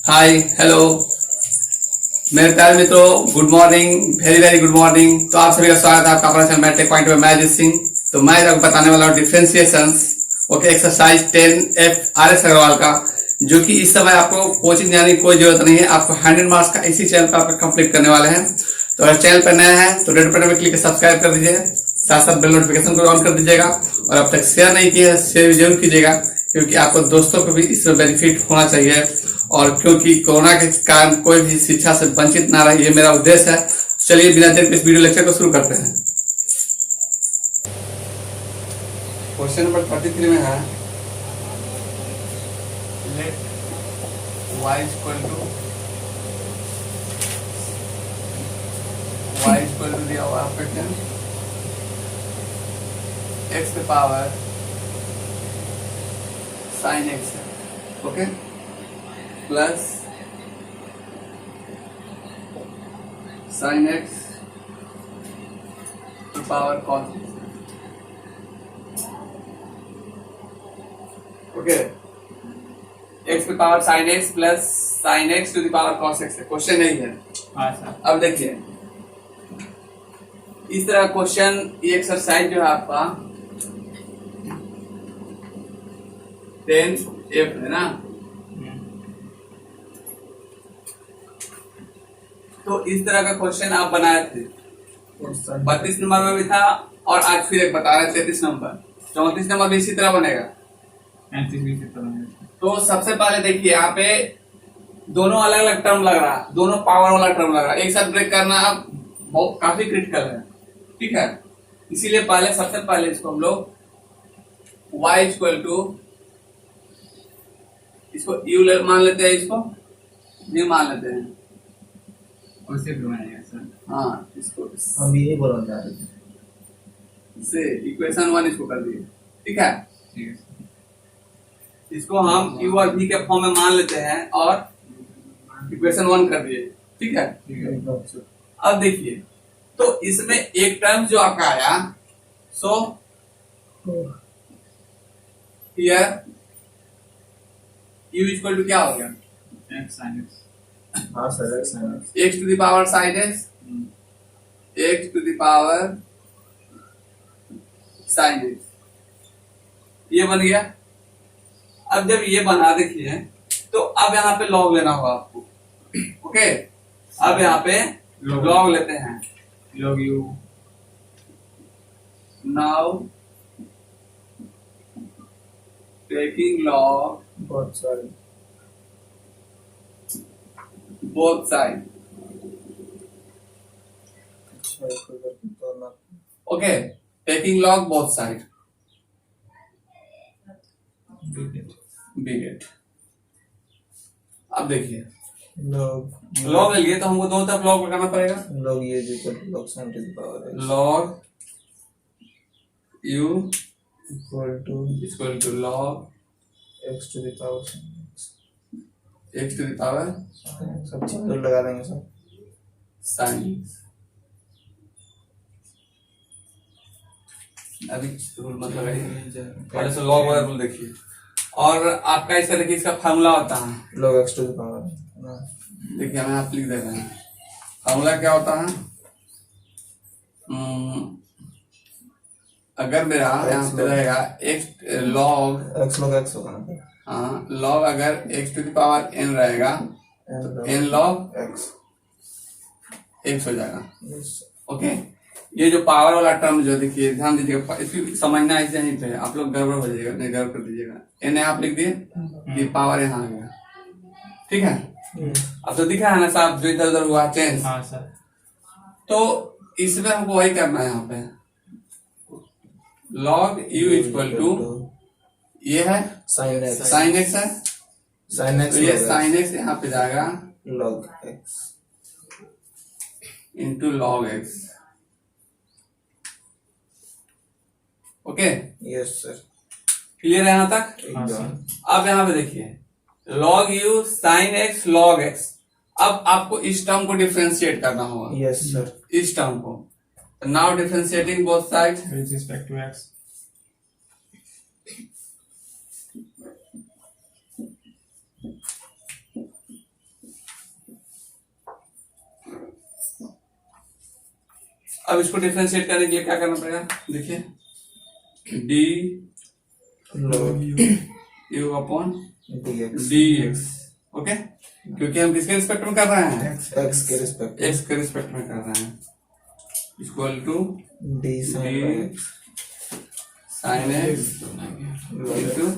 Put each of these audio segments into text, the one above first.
Hi hello मेरे प्यारे मित्रों, good morning, very very good morning. तो आप सभी का स्वागत है आपका अपना चैनल मैट्रिक पॉइंट में। मैं अजीत सिंह। तो मैं आपको बताने वाला हूँ differentiations, okay, exercise 10F RS Aggarwal का, जो कि इस समय आपको कोचिंग जाने की कोई जरूरत नहीं है। आपको 100 मार्क्स का इसी चैनल पर आपको कंप्लीट करने वाले हैं। तो अगर चैनल पर नया है तो रेड बटन में क्लिक कर सब्सक्राइब कर दीजिए, साथ साथ बेल नोटिफिकेशन को ऑन कर दीजिएगा। और अब तक शेयर नहीं किया है, शेयर जरूर कीजिएगा, क्योंकि आपको दोस्तों को भी इसमें बेनिफिट होना चाहिए। और क्योंकि कोरोना के कारण कोई भी शिक्षा से वंचित ना रहे, ये मेरा उद्देश्य है। चलिए बिना देर के इस वीडियो लेक्चर को शुरू करते हैं। क्वेश्चन नंबर 33 में है, लेट y इक्वल टू दिया हुआ है x के पावर sin x है, okay, plus sin x to power cos x, okay, x की power sin x plus sin x to the power cos x है। Question नहीं है। हाँ सर। अब देखिए इस तरह क्वेश्चन, ये एक्सरसाइज जो है आपका 10F है ना। तो इस तरह का क्वेश्चन आप बनाए थे 32 नंबर में भी था, और आज फिर एक बता रहे 33 नंबर, 34 नंबर भी इसी तरह बनेगा, 35 भी इसी तरह बनेगा। तो सबसे पहले देखिए यहाँ पे दोनों अलग अलग टर्म लग रहा है, दोनों पावर वाला टर्म लग रहा है, एक साथ ब्रेक करना बहुत काफी क्रिटिकल है, ठीक है। इसीलिए सबसे पहले इसको हम लोग y इक्वल टू, इसको u मान लेते हैं, इसको v मान लेते हैं, उसे बनाएंगे सर। हाँ, इसको हम यही बोलना चाह रहे थे, से इक्वेशन 1 इसको कर दिए, ठीक है। इसको हम u और v के फॉर्म में मान लेते हैं और इक्वेशन 1 कर दिए, ठीक है। अब देखिए, तो इसमें एक टर्म जो आपका आया, so here u equal to क्या हो गया, x sin x। हाँ sir, x to the power sin x, x to the power sin x, ये बन गया। अब जब ये बना, देखिए, तो अब यहाँ पे लॉग लेना होगा आपको, ओके। अब यहाँ पे लॉग लेते हैं, log u। Now taking log बहुत सारे both side, okay, taking log both side, बिगेट। अब देखिए लॉग ले लिए, तो हमको दोनों तरफ लॉग लगाना पड़ेगा। log ये log sin to the power x log u equal to log x to the power sin x। x to the power सब चीज लगा देंगे सब, sin। अभी रूल मत लगाइए, पहले से लॉग वाला रूल देखिए। और आपका इसका देखिए, इसका फार्मूला होता है log x to the power। देखिए, हमें आप लिख दे रहे हैं, फार्मूला क्या होता है। अगर मेरा यहाँ पे रहेगा x log x होगा ना, हाँ, log अगर x to the power n रहेगा तो n log x हो जाएगा, ओके। ये जो पावर वाला टर्म जो, देखिए ध्यान दीजिएगा, इसकी समझना है, यहीं पे आप लोग गड़बड़ हो जाएगा, नहीं गड़बड़ कर दीजिएगा। n आप लिख दिए, ये पावर यहाँ आ गया, ठीक है। अब तो दिखा है ना साहब, जो इधर उधर हुआ चेंज। हाँ सर। तो इसमें हमको वही करना है, यहाँ पे log u इक्वल टू, ये है sin x है, तो ये sin x यहाँ पे जाएगा log x into log x, okay. Yes sir, clear है यहाँ तक। अब यहाँ पे देखिए log u sin x log x। अब आपको इस टर्म को डिफरेंशिएट करना होगा, यस सर, इस टर्म को। Now differentiating both sides with respect to x। अब इसको डिफरेंशिएट करने के लिए क्या करना पड़ेगा, देखिए D log you upon dx D x. Okay, क्योंकि हम किसके रिस्पेक्ट में कर रहे हैं, x के रिस्पेक्ट एक्स के रिस्पेक्ट में कर रहे हैं, equal to d sin D x sine x into,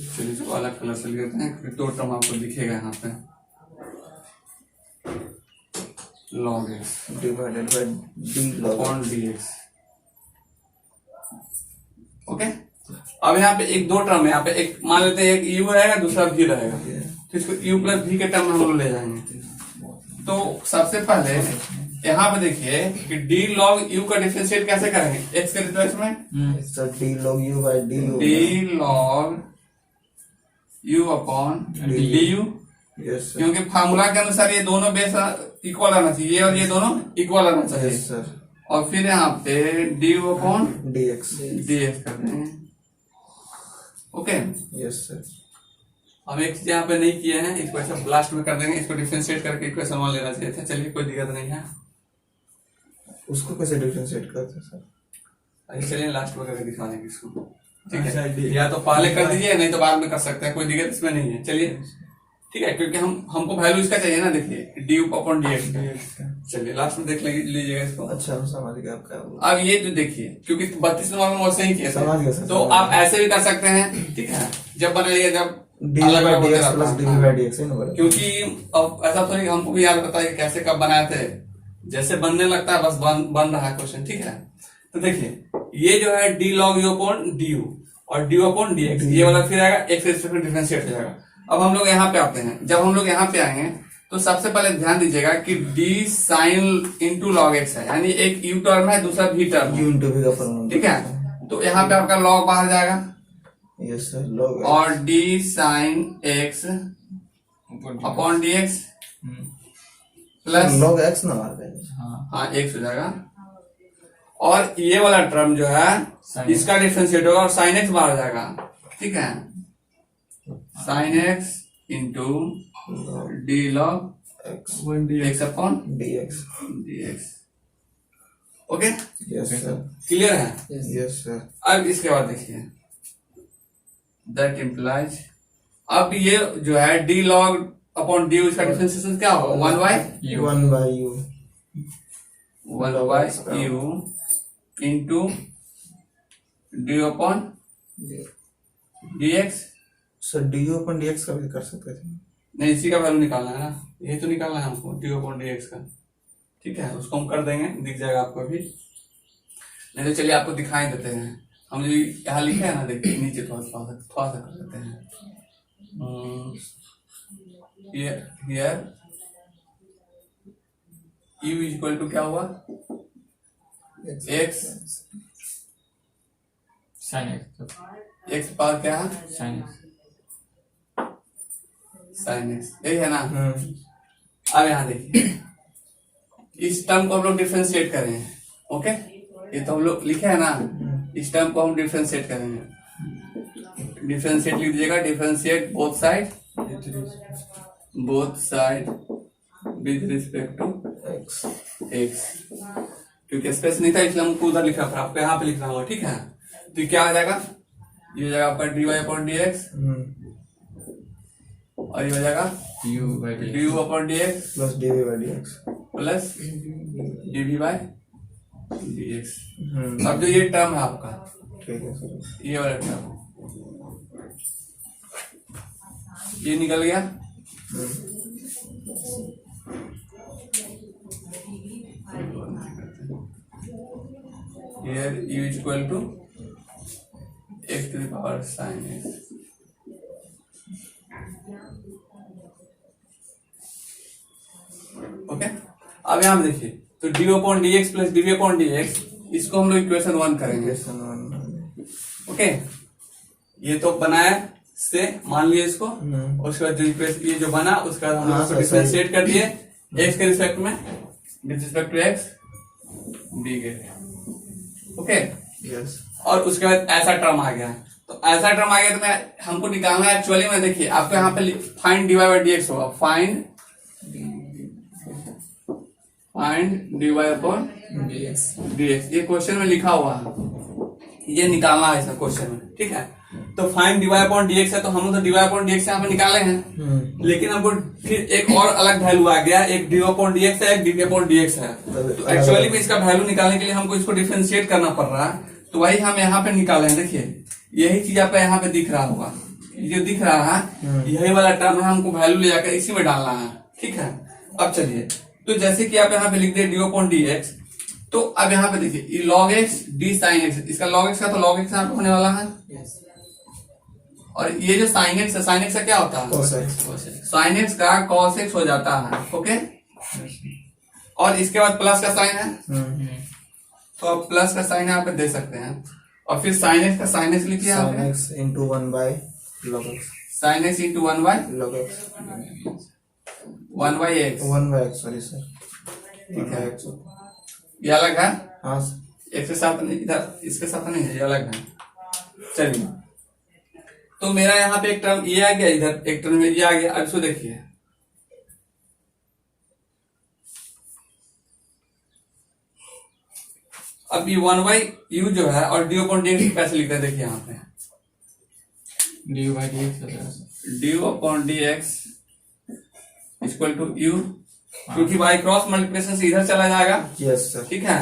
चलिए इसको अलग कलर से लिखते हैं क्योंकि दो टर्म आपको दिखेगा यहाँ पे, log x divided by d log upon d x. Okay, अब यहाँ पे एक दो टर्म है, यहाँ पे एक मान लेते हैं, एक यू रहेगा दूसरा भी रहेगा, तो इसको यू प्लस भी के टर्म में हम लोग ले जाएंगे। तो सबसे पहले यहाँ पे देखिए कि डी लॉग यू का डिफरेंशिएट कैसे करेंगे, एक्स के रिस्पेक्ट में so d log u by du D log you upon D you, yes sir क्योंकि फार्मूला के अनुसार ये दोनों बेस इक्वल आना चाहिए, ये और ये दोनों इक्वल आना चाहिए। yes sir और फिर यहाँ पे D u upon dx D x कर देंगे। ओके, yes sir हम एक चीज यहाँ पे नहीं किए हैं, इसको ऐसा लास्ट में कर देंगे, इसको डिफरेंशिएट करके इक्वेशन 1 लेना चाहिए था। चलिए कोई दिक्कत नहीं है, उसको कैसे डिफरेंशिएट करते हैं सर? अभी चलिए लास्ट में करके दिखा देंगे इसको, ठीक है, या तो पहले कर दीजिए नहीं तो बाद में कर सकते हैं, कोई दिक्कत इसमें नहीं है। चलिए ठीक है, क्योंकि हमको वैल्यू इसका चाहिए ना, देखिए डी अपॉन डी एक्स। चलिए लास्ट में देख लीजिएगा इसको। अच्छा हम समझ गए आप क्या बोल रहे अब ये जो देखिए, क्योंकि 32 नंबर में वैसे ही किया था, समझ गया सर, तो समझ आप गया। ऐसे भी कर सकते हैं, ठीक है, जब बनाइए जब डी अलग बाई अलग डी होते एक्स रहता प्लस है। डी बाई डी एक्स है ना बराबर? क्योंकि अब ऐसा थोड़ी हमको भी याद पता है कैसे कब बनाए थे, जैसे बनने लगता है बस बन रहा है क्वेश्चन, ठीक है। तो देखिए ये जो है d log you upon D you और डी अपॉन डी एक्स, ये वाला फिर आएगा एक्स रिस्पेक्ट में डिफरेंशिएट हो जाएगा। अब हम लोग यहाँ पे आते हैं, जब हम लोग यहाँ पे आएंगे तो सबसे पहले ध्यान दीजिएगा कि D sine into log x है, यानी एक यू टर्म है दूसरा भी टर्म u है, into v का फॉर्मूला ठीक है। तो यहाँ पे आपका लॉग बाहर जाएगा यस सर log और D sine x upon d x plus log x ना मार देंगे हाँ एक्स हो जाएगा, और ये वाला टर्म जो है इसका डिफरेंशिएट होगा और साइन एक्स बाहर जाएगा, ठीक है, sign x into D log x x upon dx D x. Okay, yes sir clear है। यस सर अब इसके बाद देखिए दैट इम्प्लाइज, अब ये जो है डी लॉग अपॉन डी इसका डिफरेंशिएशन क्या होगा, 1 by u 1 by u into d upon d x. Sir du upon dx का भी कर सकते थे। नहीं, इसी का वैल्यू निकालना है ना, ये तो निकालना है हमको डी अपॉन डी एक्स का, ठीक है, उसको हम कर देंगे, दिख जाएगा आपको भी। नहीं तो चलिए आपको दिखाई देते हैं, हम जो यहाँ लिखे है ना, देखिए नीचे थोड़ा सा कर देते हैं। हियर u इक्वल टू क्या हुआ, x x पावर क्या है, साइन एक्स, यही है ना। अब यहाँ देखिए इस टर्म को हम लोग डिफरेंशिएट करेंगे। ओके, ये तो हम लोग लिखे है ना, इस टर्म को हम डिफरेंशिएट करेंगे। डिफरेंशिएट लिख दीजिएगा, differentiate both side with respect to x x, क्योंकि स्पेस नहीं था इसलिए हमको उधर लिखा था, आपको यहाँ पे लिखना होगा, ठीक है। तो क्या आ जाएगा, ये हो जाएगा आपका d y upon d x और ये हो जाएगा d u upon d x plus dv by dx plus d v by d x. अब जो ये टर्म है आपका, ठीक है सर ये वाला टर्म ये निकल गया, here u is equal to x to the power sin x। Okay, अब यहाँ देखिए तो D upon d x plus D upon d x, इसको हम लोग इक्वेशन 1 करेंगे। ओके, ये तो बनाया से मान लिए इसको, और उसके बाद जो इक्वेशन ये जो बना उसका हम लोग डिफरेंशिएट कर दिए एक्स के रिस्पेक्ट में, with respect to x d के। ओके, यस और उसके बाद ऐसा टर्म आ गया, तो ऐसा टर्म आ गया तो मैं हमको निकालना है एक्चुअली में। देखिए आपको यहाँ पे find d y by d x होगा, find find dy upon dx dx, ये क्वेश्चन में लिखा हुआ है, ये निकालना है इसमें क्वेश्चन में, ठीक है। तो फाइंड dy अपॉन dx है, तो हम लोग तो dy अपॉन dx यहाँ पे निकाले हैं, लेकिन हमको फिर एक और अलग वैल्यू आ गया, एक dy अपॉन dx है, एक dy अपॉन dx है। तो एक्चुअली में इसका वैल्यू निकालने के लिए हमको इसको डिफरेंशिएट करना पड़ रहा है, तो वही हम यहाँ पे निकाले हैं। देखिए यही चीज आपको यहाँ पे दिख रहा होगा, ये दिख रहा है, यही वाला टर्म है, हमको वैल्यू ले जाकर इसी में डालना है, ठीक है। अब चलिए, तो जैसे कि आप यहाँ पे लिख दिए डी अपॉन डी एक्स, तो अब यहाँ पे देखिए log x D sine x, इसका लॉग एक्स का तो लॉग एक्स यहाँ पे होने वाला है, और ये जो साइन एक्स है, साइन एक्स का क्या होता है, साइन एक्स का कॉस एक्स हो जाता है, ओके। और इसके बाद प्लस का साइन है, तो आप प्लस का साइन यहाँ पे दे सकते हैं, और फिर साइन एक्स का साइन एक्स लिखिए, sin x into 1 by log x sine x into 1 by log x 1 by x, 1 by x sorry sir, ठीक है। x ये अलग है, हाँ एक के साथ नहीं, इधर इसके साथ नहीं है, ये अलग है। चलिए, तो मेरा यहाँ पे एक टर्म ये आ गया, इधर एक टर्म में ये आ गया। अब इसको देखिए, अब ये 1 बाई यू जो है और डी अपॉन डी एक्स कैसे लिखते हैं, देखिए यहाँ पे d by d x d upon d x equal to u, क्योंकि बाई क्रॉस मल्टीप्लिकेशन से इधर चला जाएगा, यस सर, ठीक है।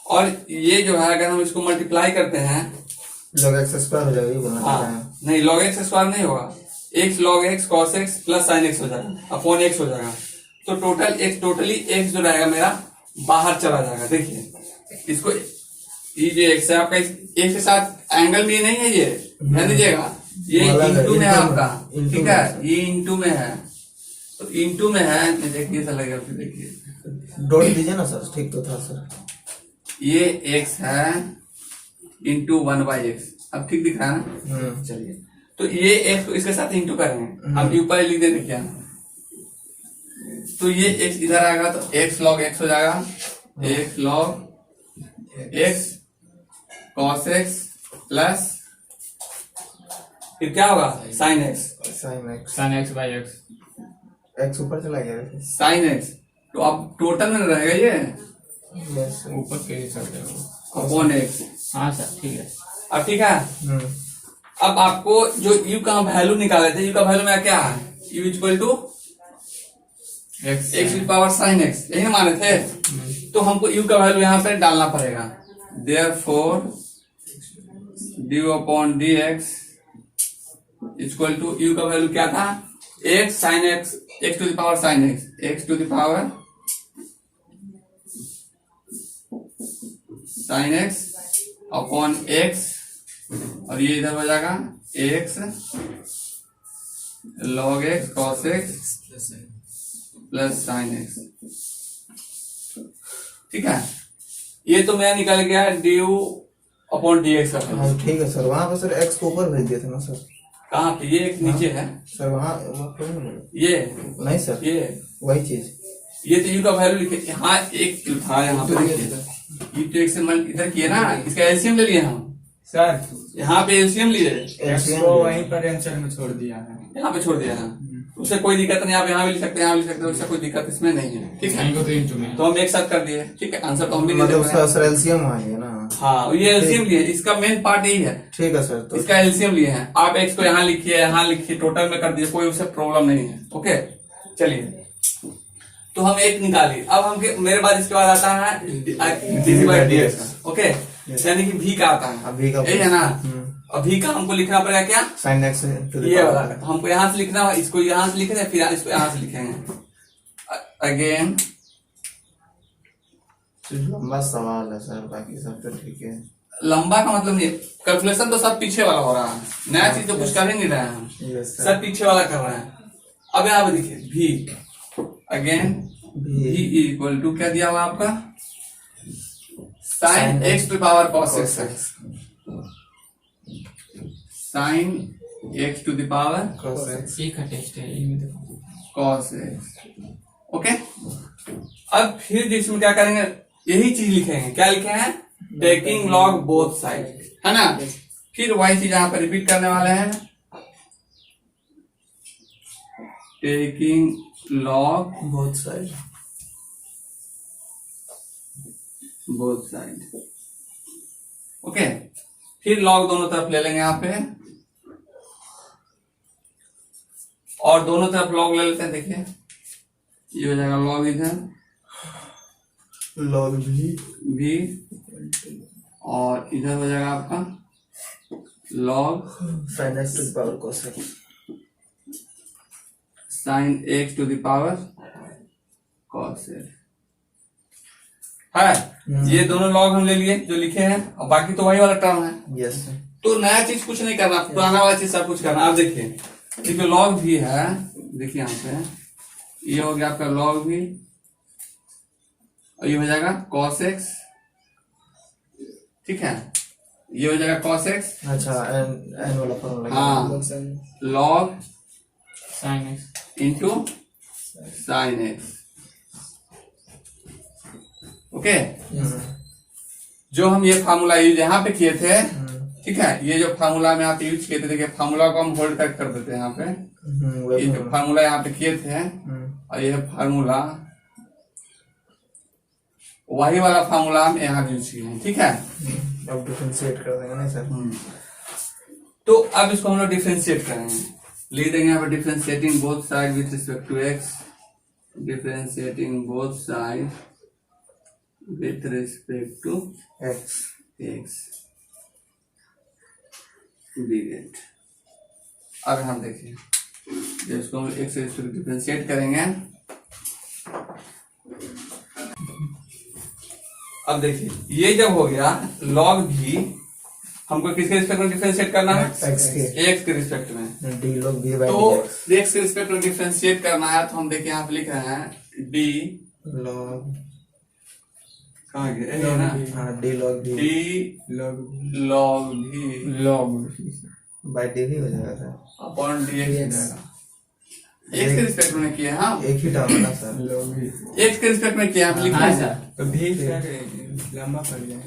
और ये जो है अगर हम इसको मल्टीप्लाई करते हैं, log x स्क्वायर हो जाएगा, ये बोलना चाह रहे हैं। हाँ नहीं, log x स्क्वायर नहीं होगा, x log x cos x plus sin x हो जाएगा, अपॉन x हो जाएगा, तो टोटली x जो रहेगा मेरा बाहर चला जाएगा। देखिए इसको, ये जो x है आपका, x के साथ एंगल भी नहीं है, ये ध्यान दीजिएगा, ये इंटू में है आपका, ठीक है, ये इंटू में है, तो इंटू में है, देखिए ऐसा लगेगा, फिर देखिए डॉट दीजिए ना सर, ठीक तो था सर, ये x है इंटू 1 बाई एक्स, अब ठीक दिख रहा है ना। चलिए, तो ये x को इसके साथ इंटू करेंगे, हम ऊपर लिख देते क्या, तो ये x इधर आएगा, तो x log x हो जाएगा, x log x cos x plus फिर क्या होगा sin x, sin x by x x ऊपर चला गया वैसे। sin x, तो अब टोटल में रहेगा ये यस सर, ऊपर के सकते हो। Upon x। हाँ सर ठीक है। अब ठीक है, अब आपको जो u का वैल्यू निकाले थे, u का वैल्यू मेरा क्या है, u equal to x power sine x, यही ना माने थे, तो हमको u का वैल्यू यहाँ पे डालना पड़ेगा। Therefore d upon d x equal to u का वैल्यू क्या था, x sine x, x to the power sine x, x to the power sine x upon x, और ये इधर हो जाएगा x log x cos x plus sign x, ठीक है। ये तो मैं निकल गया ड्यू अपॉन डी एक्स का वैल्यू। हाँ ठीक है सर, वहाँ पे सर x को ऊपर भेज दिया था ना सर, कहाँ पे, ये एक नीचे है, सर वहाँ कोई नहीं बोला। ये नहीं सर, ये वही चीज, ये तो यू का वैल्यू लिखे, हाँ एक था यहाँ पे, ये तो एक से इधर किए ना, इसका एलसीएम ले लिए हम सर, यहाँ पे, एलसीएम लिए, एक्स को वहीं पर आंसर में छोड़ दिया है। यहाँ पे छोड़ दिया है, उससे कोई दिक्कत नहीं, आप यहाँ भी लिख सकते हैं, यहाँ भी लिख सकते हैं, उससे कोई दिक्कत इसमें नहीं है, ठीक है। नहीं को तो इंटू में। तो हम एक साथ कर दिए, ठीक है, आंसर तो हम भी दे मतलब देंगे। उसका सर एलसीएम वहाँ है ना। हाँ, ये एलसीएम लिए, इसका मेन पार्ट यही है, ठीक है सर, तो इसका एलसीएम लिए हैं, आप एक्स को यहाँ लिखिए, यहाँ लिखिए, टोटल में कर दिए, कोई उससे प्रॉब्लम नहीं है, ओके। चलिए, तो हम एक निकालिए, अब हम मेरे बाद इसके बाद आता है DC by d x, okay, यानी कि भी का आता है, अभी का यही है ना। अभी का हमको लिखना पड़ेगा क्या, साइन एक्स ये वाला हमको यहाँ से लिखना है, इसको यहाँ से लिखेंगे, फिर इसको यहाँ से लिखेंगे अगेन। लंबा सवाल है सर, बाकी सब तो ठीक है। लंबा का मतलब नहीं, कैलकुलेशन तो सब पीछे वाला हो रहा है, नया चीज तो कुछ कर ही नहीं रहे हैं हम, यस सर, सब पीछे वाला कर रहे हैं। अब यहाँ पे देखिए भी, अगेन भी इक्वल टू क्या दिया हुआ आपका, sine x to power cos x, sine x to the power cos x, एक का टेस्ट है, इनमें देखो। Cos x, okay. अब फिर जिसमें क्या करेंगे, यही चीज लिखेंगे, क्या लिखे हैं, टेकिंग लॉग बोथ साइड, है ना। फिर वही चीज यहाँ पर रिपीट करने वाले हैं, taking log both side both side. Okay, फिर लॉग दोनों तरफ ले लेंगे यहाँ पे, और दोनों तरफ लॉग ले लेते हैं। देखिए ये हो जाएगा लॉग इधर log भी, और इधर हो जाएगा आपका log sin x to the power cos x। Sine x to the power cos x है। ये दोनों लॉग हम ले लिए जो लिखे हैं, और बाकी तो वही वाला टर्म है। यस तो नया चीज कुछ नहीं करना, पुराना वाला चीज सब कुछ करना। आप देखिए लॉग भी है, देखिए यहाँ पे ये हो गया आपका लॉग भी, और ये हो जाएगा cos x, ठीक है, ये हो जाएगा cos x। अच्छा n वाला फॉर्मूला। हाँ, log sign x into sine x. Okay, जो हम ये फार्मूला यूज यहाँ पे किए थे, ठीक है, ये जो फार्मूला में आप यूज किए थे, देखिए फार्मूला को हम होल्ड कर देते हैं यहाँ पे। ये जो फार्मूला यहाँ पे किए थे, और ये फार्मूला वही वाला फार्मूला हम यहाँ यूज किए हैं, ठीक है। अब डिफरेंशिएट कर देंगे ना सर। तो अब इसको हम लोग डिफ्रेंशिएट करेंगे, लिख देंगे यहाँ पे differentiating both side with respect to x, differentiating both side with respect to x। X बिगेट। अब हम देखिए, जब इसको हम एक्स से डिफ्रेंशिएट करेंगे, अब देखिए ये जब हो गया log भी, हमको किसके रिस्पेक्ट में डिफरेंशिएट करना है? एक्स के रिस्पेक्ट में। d log v by तो dx। एक्स के रिस्पेक्ट में डिफरेंशिएट करना है, तो हम देखिए यहाँ पे लिख रहे हैं d log, कहाँ गए? ये ना, हाँ d log v d log log भी लॉग by dv हो जाएगा सर। अपॉन डी एक्स हो जाएगा। एक्स के रिस्पेक्ट में किया, हाँ एक ही टर्म है ना सर। लॉग भी एक्स के रिस्पेक्ट में किया, हम लिख हाँ रहे सर, हैं। तो भी सर लंबा पड़ जाए,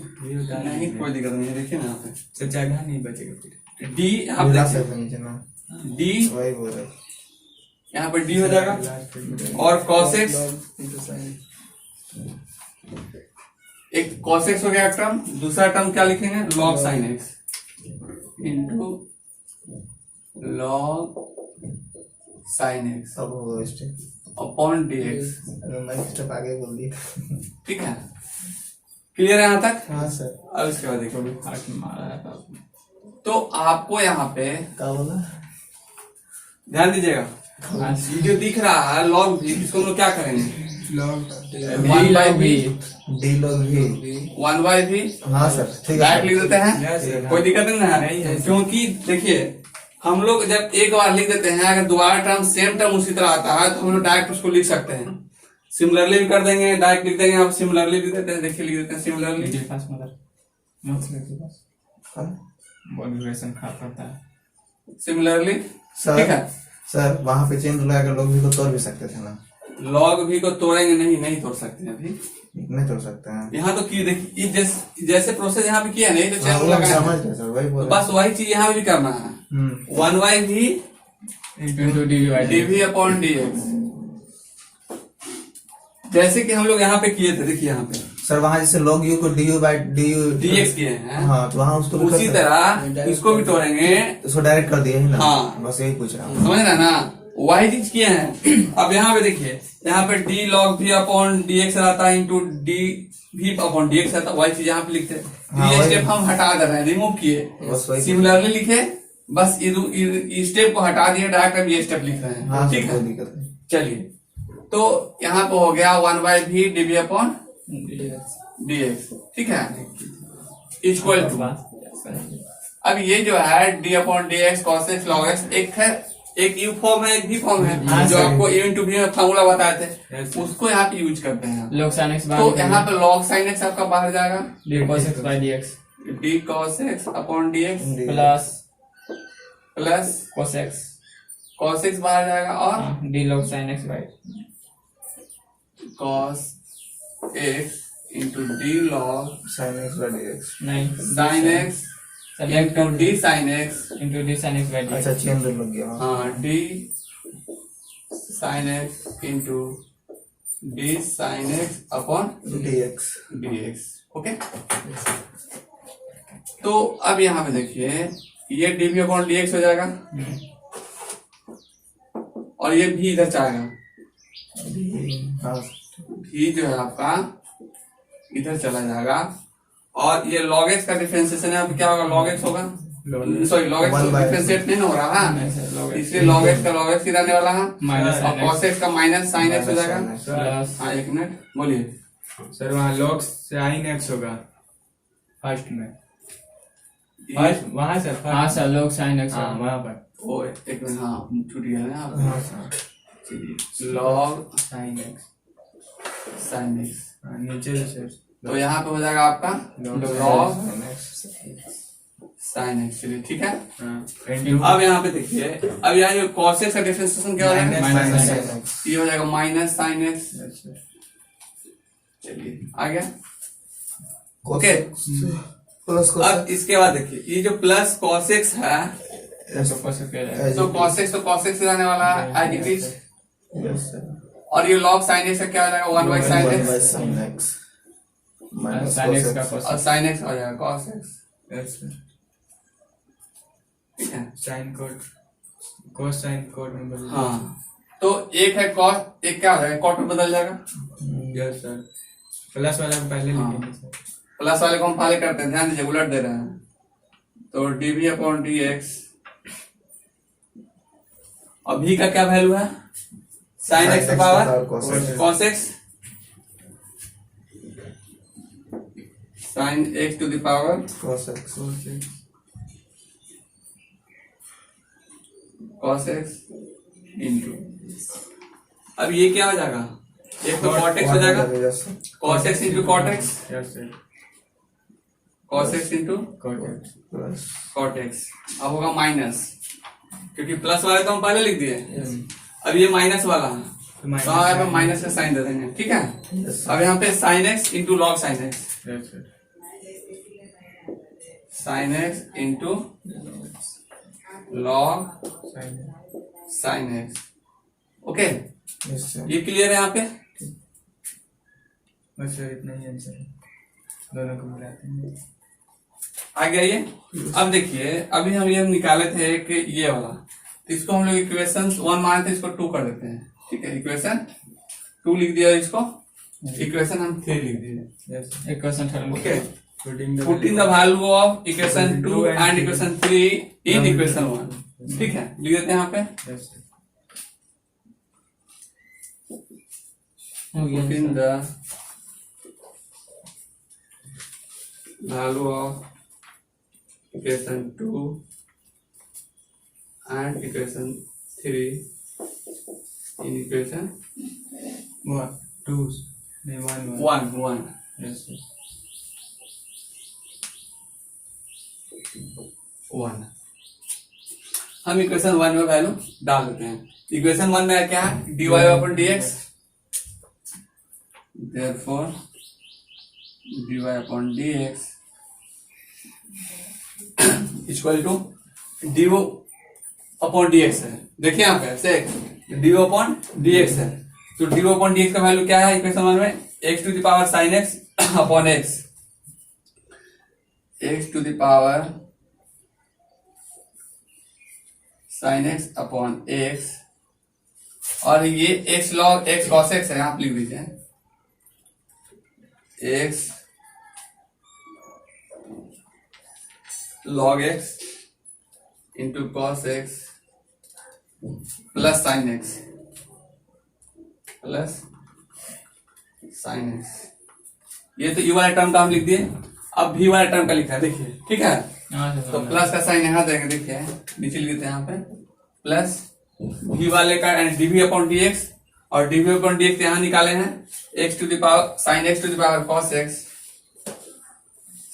नहीं कोई दिक्कत नहीं है, देखिए ना यहाँ पे तो जगह नहीं बचेगा फिर। d, आप मिला देखिए सकते नीचे ना, d, वही बोल रहे। यहाँ पर d हो जाएगा, और cos x, एक cos x हो गया टर्म, दूसरा टर्म क्या लिखेंगे? log sin x into log sin x अब वो स्टेप, अपॉन dx, मैं स्टेप आगे बोल दिया। ठीक है, क्लियर है यहाँ तक? हाँ सर। अब इसके बाद देखो, हाथ मारा था। तो आपको यहाँ पे क्या बोला? ध्यान दीजिएगा, ये जो दिख रहा है log भी, इसको हम लोग क्या करेंगे? डी लॉग भी d log v। 1 बाय भी हाँ सर ठीक डायरेक्ट है। लिख देते हैं, Yes, कोई दिक्कत नहीं है। नहीं है। क्योंकि देखिए हम लोग जब एक बार लिख देते हैं, अगर दोबारा टर्म सेम टर्म उसी तरह आता है, तो हम लोग डायरेक्ट उसको लिख सकते हैं। सिमिलरली भी कर देंगे, डायरेक्ट लिख देंगे, आप सिमिलरली लिख देते हैं। देखिए लिख देते हैं सिमिलरली, के पास मदर मत लेके बस हाँ? मोटिवेशन खा पड़ता है। सिमिलरली, सर ठीक है। सर वहाँ पे चेन लगा कर लोग भी को तोड़ भी सकते थे ना। लॉग भी को तोड़ेंगे नहीं तोड़ सकते हैं अभी, नहीं तोड़ सकते हैं। यहाँ तो की देखिए, ये जैसे प्रोसेस यहाँ पे किया नहीं, तो हाँ, चैन वो हम लगाया समझ है। गए सर, वही तो बोल रहे बस वही चीज यहाँ भी करना है, हैं। 1 बाय भी इंटू dv अपॉन dx, जैसे कि हम लोग यहाँ पे किए थे। देखिए यहाँ पे सर वहाँ जैसे log u को du by du dx किए हैं, हाँ तो वहाँ उसको भी कर उसी सकते हैं। तरह इसको भी तोड़ेंगे, उसको डायरेक्ट कर दिया ही ना। हाँ। बस यही पूछ रहा हूँ। समझ रहे ना, वही चीज किए हैं। अब यहाँ पे देखिए, यहाँ पे d log v upon dx रहता है, into d v upon dx रहता है, वही चीज यहाँ पे लिखते हैं। हाँ, ये वही। स्टेप हम हटा दे रहे हैं, रिमूव किए, बस वही। सिमिलरली लिखे, बस इस स्टेप को हटा दिए, डायरेक्ट हम ये स्टेप लिख रहे हाँ हैं, सर ठीक कोई है। दिक्कत नहीं। चलिए, तो यहाँ पे हो गया 1 बाय भी dv अपॉन dx, ठीक है, इक्वल टू। अब ये जो है d upon dx cos x log x, एक है, एक यू फॉर्म है, एक भी फॉर्म है, हाँ, जो सर। आपको u इंटू v में फार्मूला बताए थे, Yes, उसको यहाँ पे यूज करते हैं। लॉग साइन एक्स तो यहाँ पे log sin x आपका बाहर जाएगा, d cos x by d x d cos x upon dx plus plus cos x cos x बाहर जाएगा, और d log sine x by cos x into d log sin x by dx। नहीं sin x into d sin x, into d sine x by d अच्छा chain rule लग गया। हाँ d sin x into d sine x upon dx. dx. Okay, तो अब यहाँ पे देखिए ये dv अपॉन dx हो जाएगा और ये भी इधर जाएगा, हाँ भी जो है आपका इधर चला जाएगा और ये log x का डिफरेंशिएशन है, अब क्या होगा, log x होगा, sorry log x One by differentiate नहीं ना हो रहा है, नहीं sir, log x. इसलिए log x का log x ही रहने वाला है Minus और sin x. cos x का माइनस sin x हो जाएगा। प्लस हाँ एक मिनट बोलिए। सर वहाँ log sin x होगा फर्स्ट में, ये- फर्स्ट वहाँ सर हाँ first. Sir log sin x हाँ वहाँ पर ओ एक मिनट, हाँ छूट गया है आप, हाँ चलिए log sin x, sin x, हाँ नीचे से सर तो यहाँ पे हो जाएगा आपका log sin x, sin x, चलिए ठीक है। हाँ into अब यहाँ पे देखिए, अब यहाँ ये cos x का डिफरेंशिएशन क्या हो जाएगा, Minus sin sin x. ये हो जाएगा minus sin x, Yes, sir. चलिए आ गया। ओके प्लस अब इसके बाद देखिए ये जो प्लस cos x है, तो cos x क्या जाएगा? तो cos x तो cos x से आने वाला है as it is, yes sir और ये log sin x का क्या हो जाएगा, 1 by sin x, sin x minus sin x cos का x. cos और sin x हो जाएगा cos x, Yes, sir. ठीक है। sin code cosine code में बदल हाँ तो एक है cos, एक क्या हो जाएगा, cot में बदल जाएगा, यस सर प्लस वाला को पहले हाँ। लिखेंगे सर प्लस वाले को हम पहले करते हैं, ध्यान दीजिए उलट दे रहे हैं, तो dv अपॉन dx और v का क्या वैल्यू है, sin x का power cos x. cos x, sin x to the power cos x. cos x into, अब ये क्या हो जाएगा, एक तो cot x हो जाएगा, Yes, sir. cos x into cot x, yes sir cos x into cot x Plus cot x, अब होगा माइनस, क्योंकि प्लस वाले तो हम पहले लिख दिए, अब ये माइनस वाला है तो यहाँ पे माइनस का साइन दे देंगे, ठीक है। yes, sir. अब यहाँ पे sin x into log sine x, yes sir sin x into log sin sine x, okay Yes, sir. ये क्लियर है यहाँ पे। बस सर इतना ही आंसर है, दोनों को मिलाते हैं आ गया ये। अब देखिए अभी हम ये निकाले थे कि ये वाला, तो इसको हम लोग इक्वेशन 1 माने थे, इसको 2 कर देते हैं, ठीक है। इक्वेशन 2 लिख दिया, इसको इक्वेशन हम 3 लिख दिए, yes sir equation third okay. Putting putting the value of equation 2 and equation 3 in equation 1, ठीक है, लिख देते हैं यहाँ पे। यस सर हो गया Putting the value of equation 2 and equation 3 in equation 1 2 नहीं 1 1 यस सर 1 हम इक्वेशन 1 में वैल्यू डाल देते हैं। इक्वेशन 1 में क्या है, dy upon dx, therefore dy upon dx equal to dy upon dx है। देखिए यहाँ पे से dy अपॉन dx है, तो dy अपॉन dx का वैल्यू क्या है इक्वेशन 1 में, x to the power sin x upon x, x to the power sin x upon x, और ये x log x cos x है, आप लिख दीजिए x log x into cos x plus sin x plus sin x, ये तो u वाले term का हम लिख दिए। अब v वाले टर्म का लिखा है, देखिए ठीक है, यहाँ से तो समझ प्लस का साइन यहाँ देंगे, देखिए नीचे लिख देते हैं यहाँ पे, प्लस v वाले का dv अपॉन dx, और dv अपॉन dx यहाँ निकाले हैं, x to the power sine x to the power cos x,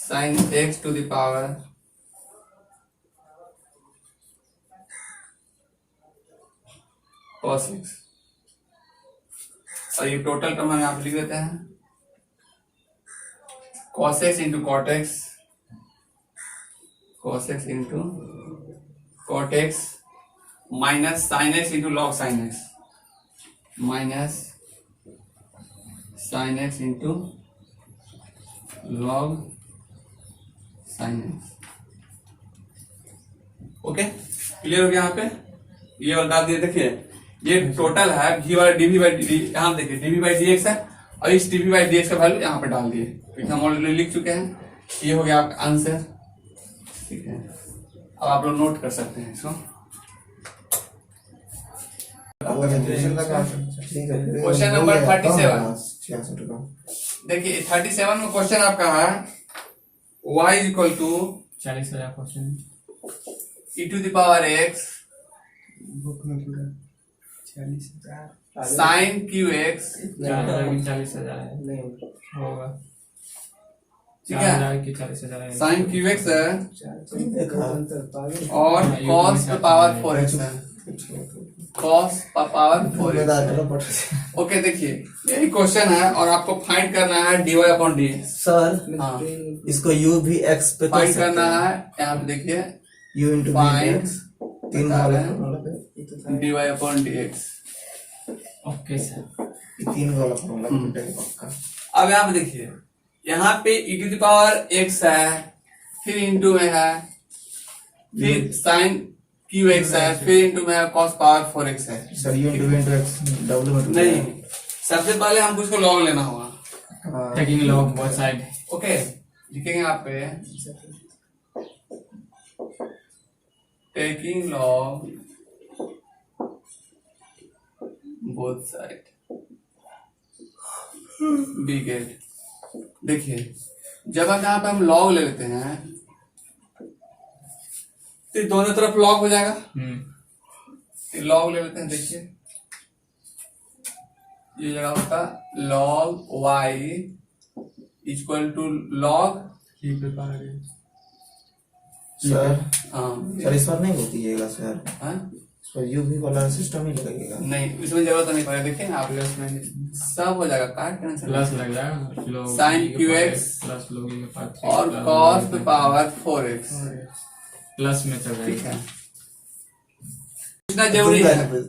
sine x to the power cos x, और ये टोटल टर्म हम यहाँ पे लिख देते हैं, cos x into cot x, cos x into cot x minus sin x into log sin x, minus sign x into log sine x. Okay, clear हो गया यहाँ पे? ये वाला डाल दिए। देखिए ये टोटल है v वाला dv बाई डी, यहाँ देखिए dv बाई dx है, और इस dv बाई dx का वैल्यू यहाँ पे डाल दिए, क्योंकि हम ऑलरेडी लिख चुके हैं। ये हो गया आपका आंसर। ठीक है, अब आप लोग नोट कर सकते हैं इसको। Question number 37। 66 का। देखिए 37 में क्वेश्चन आपका है y is equal to 40,000 question. e to the power x book में पूरा 40,000 साइन क्यू एक्स। 40,000 है, नहीं होगा। ठीक है, 4,000 की 40,000 है। साइन क्यू एक्स है देखा। और cos द पावर 4x है, cos पावर 4x। ओके, देखिए यही क्वेश्चन है और आपको फाइंड करना है dy अपॉन dx। सर हाँ, इसको u भी x पे कर फाइंड सकते करना हैं। है, यहाँ पे देखिए u इंटू फाइंड तीन बता वाला रहे हैं फॉर्मूला पे dy upon dx। Okay sir. तीन वाला फॉर्मूला पे पक्का। अब यहाँ पे देखिए, यहाँ पे e to the power x है, फिर इंटू में है, फिर साइन क्यू एक्स है, फिर इंटू में है cos पावर 4x है। Sir u into x w में नहीं, सबसे पहले हमको इसको लॉग लेना होगा। हाँ। Taking log both side. Okay, लिखेंगे यहाँ पे taking log both side we get. देखिए जब हम यहाँ पे हम लॉग ले लेते हैं तो दोनों तरफ लॉग हो जाएगा। लॉग ले लेते हैं। देखिए ये जगह होता log y equal to log की पे पावर है। सर हाँ सर इस बार नहीं होतीएगा सर। हाँ? सर u भी वाला सिस्टम ही लगेगा। नहीं, इसमें जरूरत नहीं पड़ेगा। देखिए ना आप प्लस में सब हो जाएगा, काट के ना प्लस लग जाएगा। लोग Sin QX प्लस लोग के पास और cos पे पावर 4x। प्लस में चल ठीक जाएगा। है, पूछना जरूरी है,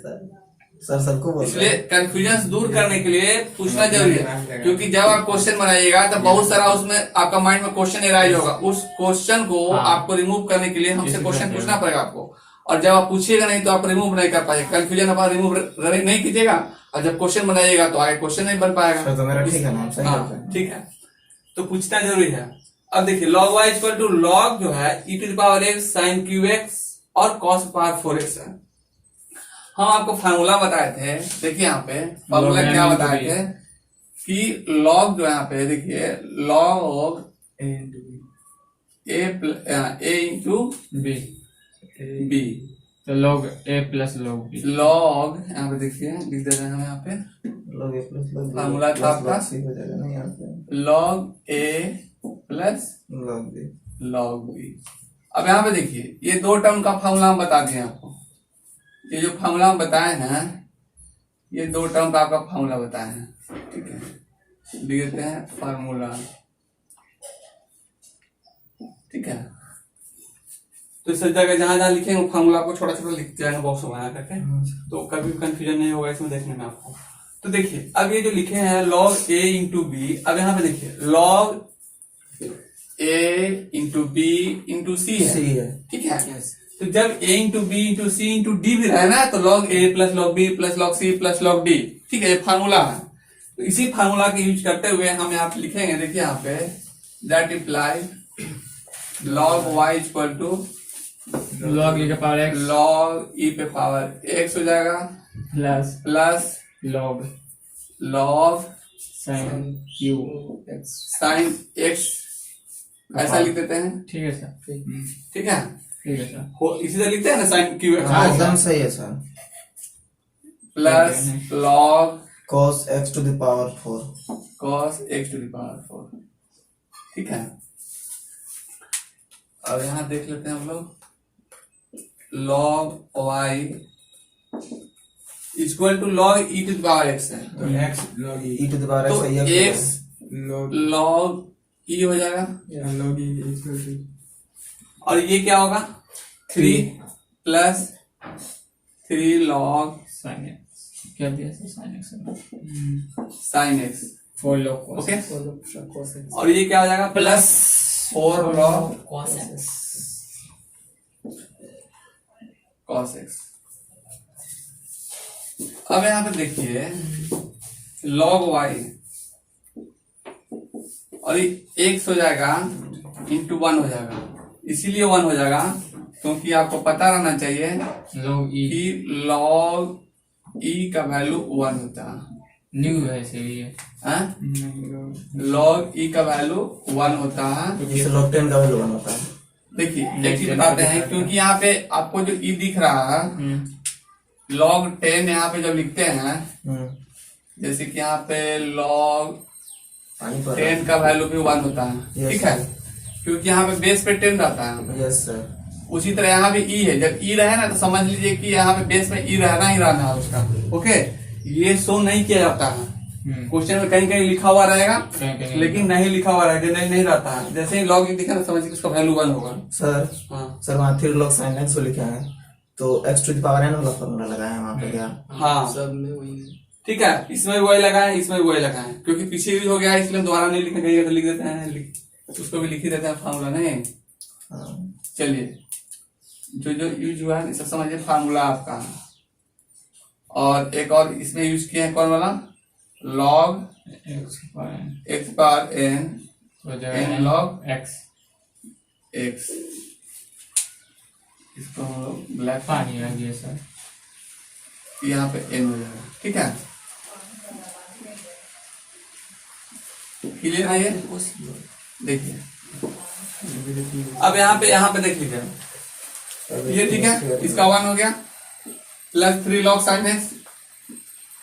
सर सबको बोल इसलिए कंफ्यूजन दूर करने के लिए पूछना जरूरी है। क्योंकि जब आप क्वेश्चन बनाइएगा तो बहुत सारा उसमें आपका माइंड में क्वेश्चन एराइज होगा, उस क्वेश्चन को हाँ। आपको रिमूव करने के लिए हमसे इसी क्वेश्चन तरह पूछना पड़ेगा आपको। और जब आप पूछिएगा नहीं तो आप रिमूव नहीं कर पाएंगे, कंफ्यूजन आप रिमूव नहीं कीजिएगा, और जब क्वेश्चन बनाइएगा तो आगे क्वेश्चन नहीं बन पाएगा। सर तो मेरा ठीक है ना, सही हाँ, करते हैं। ठीक है, तो पूछना जरूरी है। अब देखिए log y equal to log जो है e to the power x sine cube x और cos पावर 4x है। हम आपको फार्मूला बताए थे। देखिए यहाँ पे फार्मूला Log क्या M बताए into थे कि लॉग जो यहाँ पे देखिए log a into b b, तो log a plus log b. Log यहाँ पे देखिए लिख दे रहे हैं हम यहाँ पे log a plus log b formula था आपका सी हो जाएगा ना यहाँ पे। Log a plus log b log b. अब यहाँ पे देखिए ये दो टर्म का फार्मूला हम बता दिए आपको। ये जो फार्मूला हम बताए हैं ये दो टर्म का आपका फार्मूला बताए हैं। ठीक है, लिख देते हैं फार्मूला। ठीक है, तो इस जगह जहां जहां लिखेंगे फार्मूला को छोटा छोटा लिख जाएंगे बॉक्स बना करके, तो कभी कंफ्यूजन नहीं होगा इसमें देखने में आपको। तो देखिए अब ये जो लिखे हैं लॉग a इंटू बी, अब यहाँ पे देखिए log a into b into c है। ठीक है, तो जब a into b into c into d भी रहे ना तो log a plus log b plus log c plus log d. ठीक है, ये फार्मूला है। तो इसी फार्मूला के यूज करते हुए हम यहाँ पे लिखेंगे, देखिए यहाँ पे that imply log y equal to log e के पावर एक्स लॉग e पे पावर x हो जाएगा plus plus log log sine cube. Sine x ऐसा लिख देते हैं। ठीक है सर। ठीक है, ठीक है सर। इसी तरह लिखते हैं ना साइन क्यू हाँ एक्स एकदम सही है sir. Plus log cos x to the power 4। cos x to the power 4। ठीक है, अब यहाँ देख लेते हैं हम लोग log y equal to log e to the power x है, तो x log e e to the power तो x है, x log log e हो जाएगा log e equal to और ये क्या होगा 3 प्लस 3 log साइन एक्स क्या दिया sir? Sine x sin x। 4 log cos okay, x और ये क्या हो जाएगा plus 4 log cos x cos x। अब यहाँ पे देखिए log y और ये x हो जाएगा इंटू 1 हो जाएगा, इसीलिए 1 हो जाएगा क्योंकि आपको पता रहना चाहिए log e कि log e का वैल्यू 1 होता है। न्यू है इसीलिए हाँ? log e का वैल्यू 1 होता है। जैसे log 10 का वैल्यू 1 होता है। देखिए एक चीज बताते हैं, क्योंकि यहाँ पे आपको जो e दिख रहा है log 10 यहाँ पे जब लिखते हैं, जैसे कि यहाँ पे log पानी पर 10 का वैल्यू भी 1 होता है, Yes, ठीक है, क्योंकि यहाँ पे बेस पे 10 रहता है। Yes sir. उसी तरह यहाँ भी ई है, जब ई रहे ना तो समझ लीजिए कि यहाँ पे बेस में ई रहना ही रहना है उसका। ओके, ये शो नहीं किया जाता है क्वेश्चन में, कहीं कहीं लिखा हुआ रहेगा कहीं लेकिन नहीं लिखा हुआ रहेगा, नहीं रहता है। जैसे ही लॉग दिखा ना समझिए उसका वैल्यू 1 होगा। सर हाँ सर वहाँ 3 log sin x को लिखा है, तो x to the power n वाला फॉर्मूला लगाया है वहाँ पे क्या? हाँ सब में वही ठीक है, इसमें भी वही लगाए, इसमें भी वही लगाए, क्योंकि पीछे भी हो गया है इसलिए दोबारा नहीं लिखने कहीं तो लिख देते हैं, उसको भी लिख ही देते हैं फार्मूला। नहीं हाँ। चलिए, जो जो यूज हुआ है इसे समझिए फार्मूला आपका। और एक और इसमें यूज किया है कौन वाला, log x पर x पावर n हो n जाएगा log x x। इसको हम लोग ब्लैक पानी आ गया सर। यहाँ पे n हो जाएगा, ठीक है, क्लियर है ये? देखिए अब यहाँ पे देख लीजिए, ये ठीक है, इसका 1 हो गया प्लस 3 log sin x,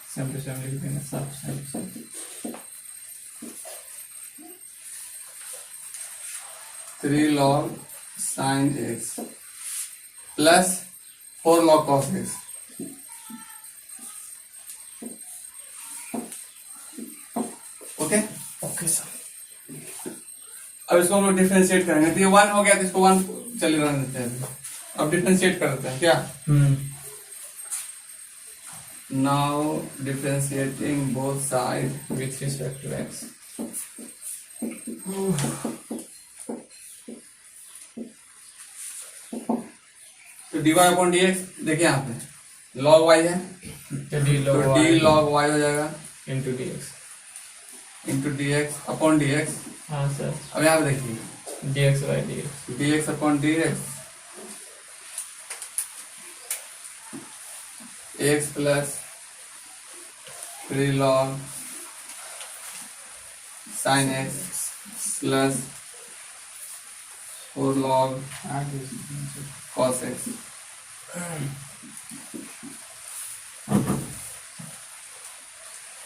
सब लिख देना सब 3 log sin x plus 4 log cos x। Okay, okay sir. अब इसको हम लोग डिफरेंशिएट करेंगे, तो ये 1 हो गया तो इसको 1 चले रहने देते हैं। अब डिफरेंशिएट कर देते हैं क्या, now differentiating both side with respect to x तो dy अपॉन dx, देखिए यहाँ पे log y है तो d तो log d y log y हो जाएगा into dx। Into dx upon dx। हाँ सर, अब यहाँ पे देखिए dx by dx dx upon dx x plus 3 log sin x plus 4 log cos x।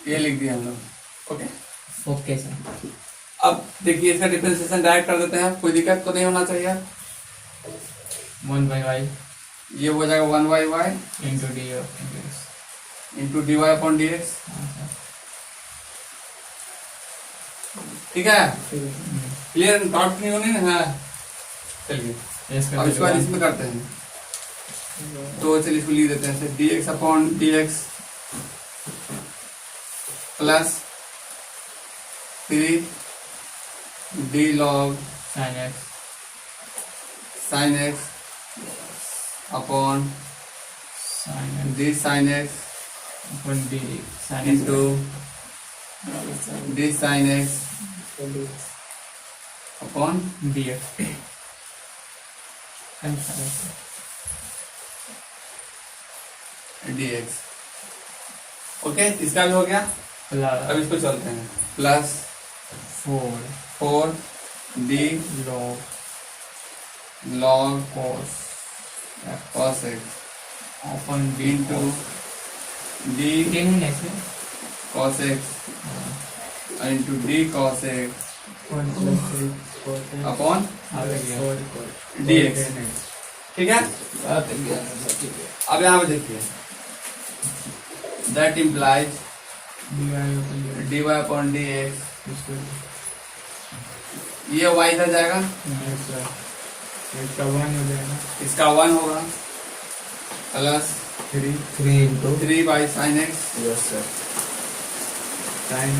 ये लिख दिया हम लोग। Okay, okay sir. अब देखिए इसका डिफरेंशिएशन डायरेक्ट कर देते हैं, कोई दिक्कत तो नहीं होना चाहिए। 1 by y ये हो जाएगा 1 by y into d of dx। Into dy upon dx, हाँ सर। ठीक है, क्लियर, डॉट नहीं होनी ना। हाँ चलिए इसका अब इसको बाद इसमें करते हैं, तो चलिए इसको लिख देते हैं dx upon dx plus 3 d log sin x sin x upon sin x d sin x upon d sin x into d sin x upon dx। dx। Okay, इसका भी हो गया। प्लस अब इसको चलते हैं, plus 4 d log log cos cos x upon d into d दिन ऐसे cos x into d cos x upon dx, ठीक है। अब यहाँ पे देखिए that implies dy upon dx, ये y इधर जाएगा, इसका 1 हो जाएगा इसका 1 होगा plus 3 into 3 by sine x yes sir sin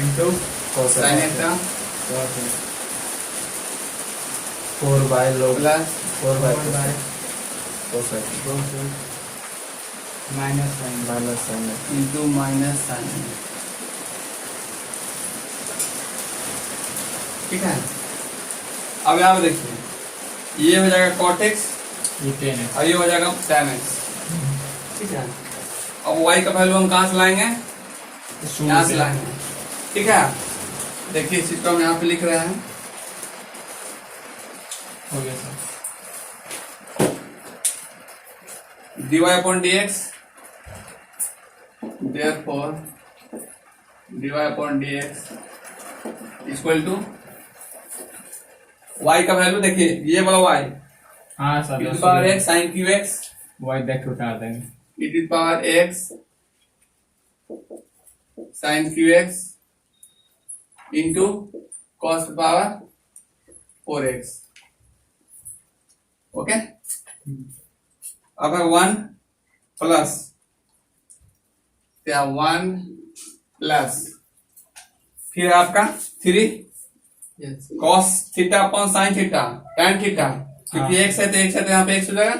into cos sine x x का cos x 4 by log plus 4 by 4 by cos x cos x minus sin minus sin x इंटू माइनस साइन। ठीक है, अब यहाँ पे देखिए ये हो जाएगा cot x ये 10x और ये हो जाएगा tan x। ठीक है, अब y का वैल्यू हम कहाँ से लाएंगे? यहाँ से लाएंगे। ठीक है, देखिए इस चीज को हम यहाँ पे लिख रहे हैं। हो गया sir dy upon dx, therefore dy upon dx equal to y का वैल्यू देखिए ये वाला y हाँ sir e to the power x sin qx y देख के उतार देंगे e to the power x sin qx into cos the power 4x। Okay, अब है 1 प्लस क्या 1 प्लस फिर आपका 3 cos theta upon sin theta tan theta, क्योंकि x है तो x है तो यहाँ पे x हो जाएगा।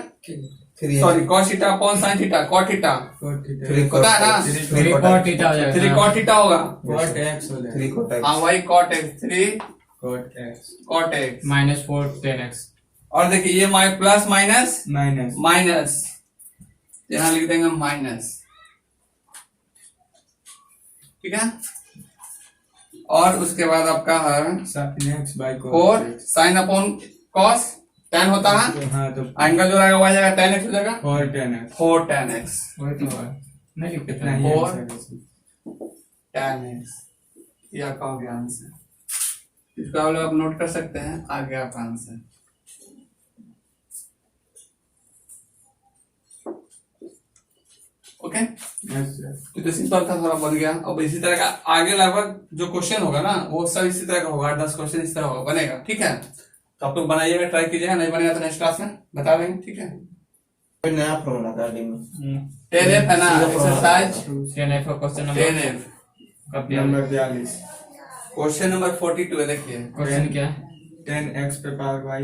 3 sorry cos theta upon sin theta cot theta 3 पता है ना? 3 cot थीटा हो जाएगा 3 cot थीटा होगा। cot x हो जाएगा 3 cot x हाँ वही cot x 3 cot x cot x। minus 4 10x और देखिए ये प्लस माइनस minus माइनस यहाँ लिख देंगे माइनस। ठीक है, और उसके बाद आपका है sin x by cos 4 x sine upon cos tan होता है, हाँ तो एंगल जो रहेगा वह जाएगा tan x हो जाएगा 4 10x 4 tan x वही तो है नहीं लिखते थे नहीं, ये और- आंसर है। tan x ये आपका हो गया आंसर। इसको आप लोग नोट कर सकते हैं, आ गया आपका आंसर। Okay, Yes, sir. तो सिंपल था, थोड़ा बन गया। अब इसी तरह का आगे लगभग जो क्वेश्चन होगा ना वो सब इसी तरह का होगा, 10 क्वेश्चन इस तरह होगा बनेगा। ठीक है, तो आप लोग बनाइएगा, ट्राई कीजिएगा, नहीं बनेगा तो नेक्स्ट क्लास में बता देंगे। ठीक है, कोई नया फॉर्मूला था डी में 10F है ना एक्सरसाइज 10F का क्वेश्चन नंबर 10F कब दिया नंबर 42 क्वेश्चन नंबर 42 है। देखिए क्वेश्चन क्या है 10x पे पावर y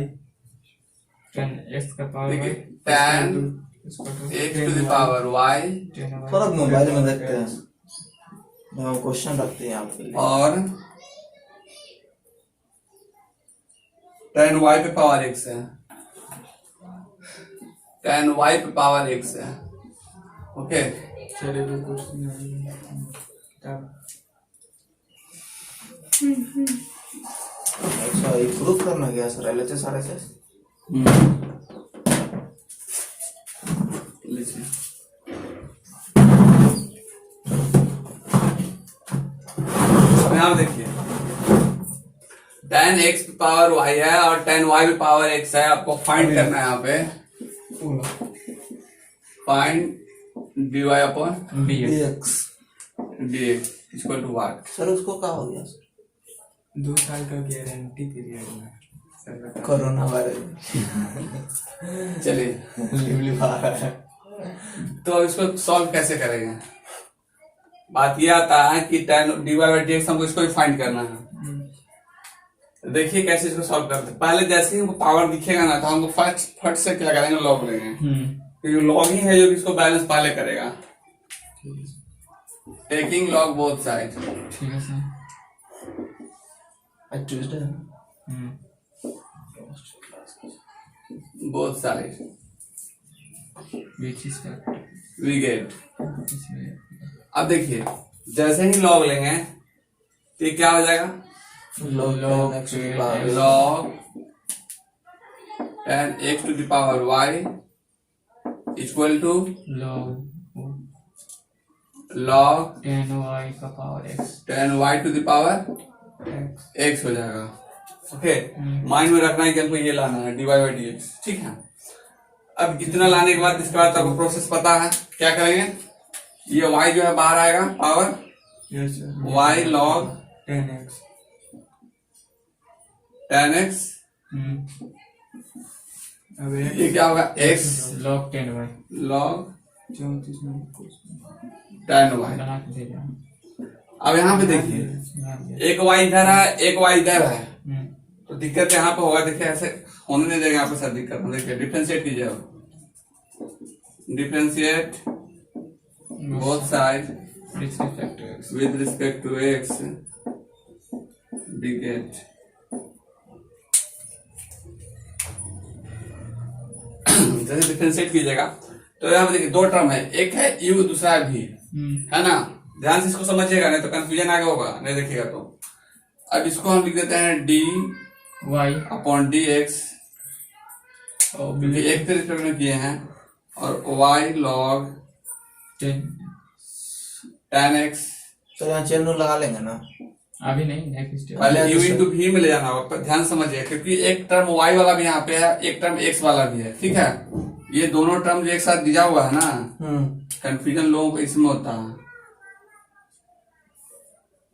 10x का पावर देखिए y tan इसको तो x to the power y 10 थोड़ा मोबाइल में देखते हैं, हम क्वेश्चन रखते हैं आपके लिए। और tan y पे पावर x है, tan y पे पावर x है। ओके, चलिए भी कुछ नहीं तब अच्छा ये प्रूफ करना क्या सर? एलएचएस आरएचएस लीजिए अब यहाँ देखिए tan x पे पावर y है और tan y पे पावर x है। आपको फाइंड करना है यहाँ पे, find dy upon dx dx equal to what. Sir उसको क्या हो गया सर? 2 साल का गारंटी पीरियड में सर बता कोरोना वायरस चलिए, तो अब इसको सॉल्व कैसे करेंगे? बात ये आता है कि tan dy by dx हमको इसको भी फाइंड करना है। तो देखिए कैसे इसको सॉल्व करते हैं। पहले जैसे ही हमको पावर दिखेगा ना तो हमको फट से क्या करेंगे, लॉग लेंगे, क्योंकि लॉग ही है जो इसको बैलेंस पहले करेगा। टेकिंग लॉग बोथ साइड, ठीक है सर आज ट्यूसडे है। Both side which is correct we get. इसमें अब देखिए जैसे ही लॉग लेंगे तो ये क्या हो जाएगा, log x to the power log tan x to the power y equal to log log 10y का power x tan y to the power x हो जाएगा। ओके, माइंड में रखना है कि हमको ये लाना है dy by dx। ठीक है, अब इतना लाने के बाद इसके बाद आपको प्रोसेस पता है क्या करेंगे। ये y जो है बाहर आएगा, power yes sir y log 10x tan x, अब ये क्या होगा x log 10y log 34 number tan y। बना के दे दिया अब यहाँ पे देखिए एक वाई इधर है एक वाई इधर है, तो दिक्कत यहाँ पे होगा। देखिए ऐसे होने नहीं देगा यहाँ पे सर दिक्कत। देखिए डिफ्रेंशिएट कीजिए अब, differentiate both side with respect to x we get जैसे डिफरेंशिएट कीजिएगा तो यहाँ पे देखिए दो टर्म है, एक है u दूसरा है v, है ना। ध्यान से इसको समझिएगा नहीं तो कंफ्यूजन आगे होगा, नहीं देखिएगा तो। अब इसको हम लिख देते हैं dy अपॉन dx, क्योंकि एक के रिस्पेक्ट में किए हैं, और y log tan x। तो यहाँ चेन रूल लगा लेंगे ना। अभी नहीं, नेक्स्ट स्टेप। पहले u इंटू v में ले जाना होगा, पर ध्यान समझिए क्योंकि एक टर्म y वाला भी यहाँ पे है, एक टर्म x वाला भी है, ठीक है। ये दोनों टर्म जो एक साथ दिया हुआ है ना, कंफ्यूजन लोगों को इसमें होता है।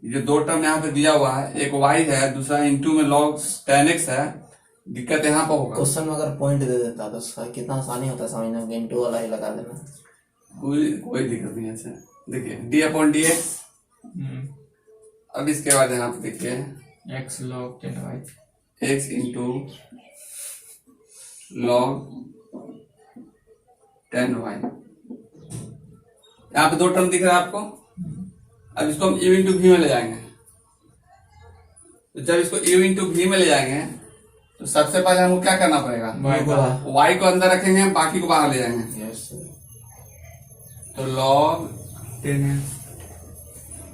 ये दो टर्म यहाँ पे दिया हुआ है, एक y है दूसरा इंटू में log tan x है, दिक्कत यहाँ पर होगा। क्वेश्चन में अगर पॉइंट दे देता तो उसका कितना आसानी होता समझने में, इंटू वाला ही लगा देना। कोई दिक्कत नहीं है ऐसे। देखिए d अपॉन डी एक्स। अब इसके बाद यहाँ पे देखिए x log 10y x into log 10y। यहाँ पे दो टर्म दिख रहा है आपको। अब इसको हम u इंटू v में ले जाएंगे। तो जब इसको u इंटू v में ले जाएंगे तो सबसे पहले हमको क्या करना पड़ेगा, y को अंदर रखेंगे, बाकी को बाहर ले जाएंगे। तो log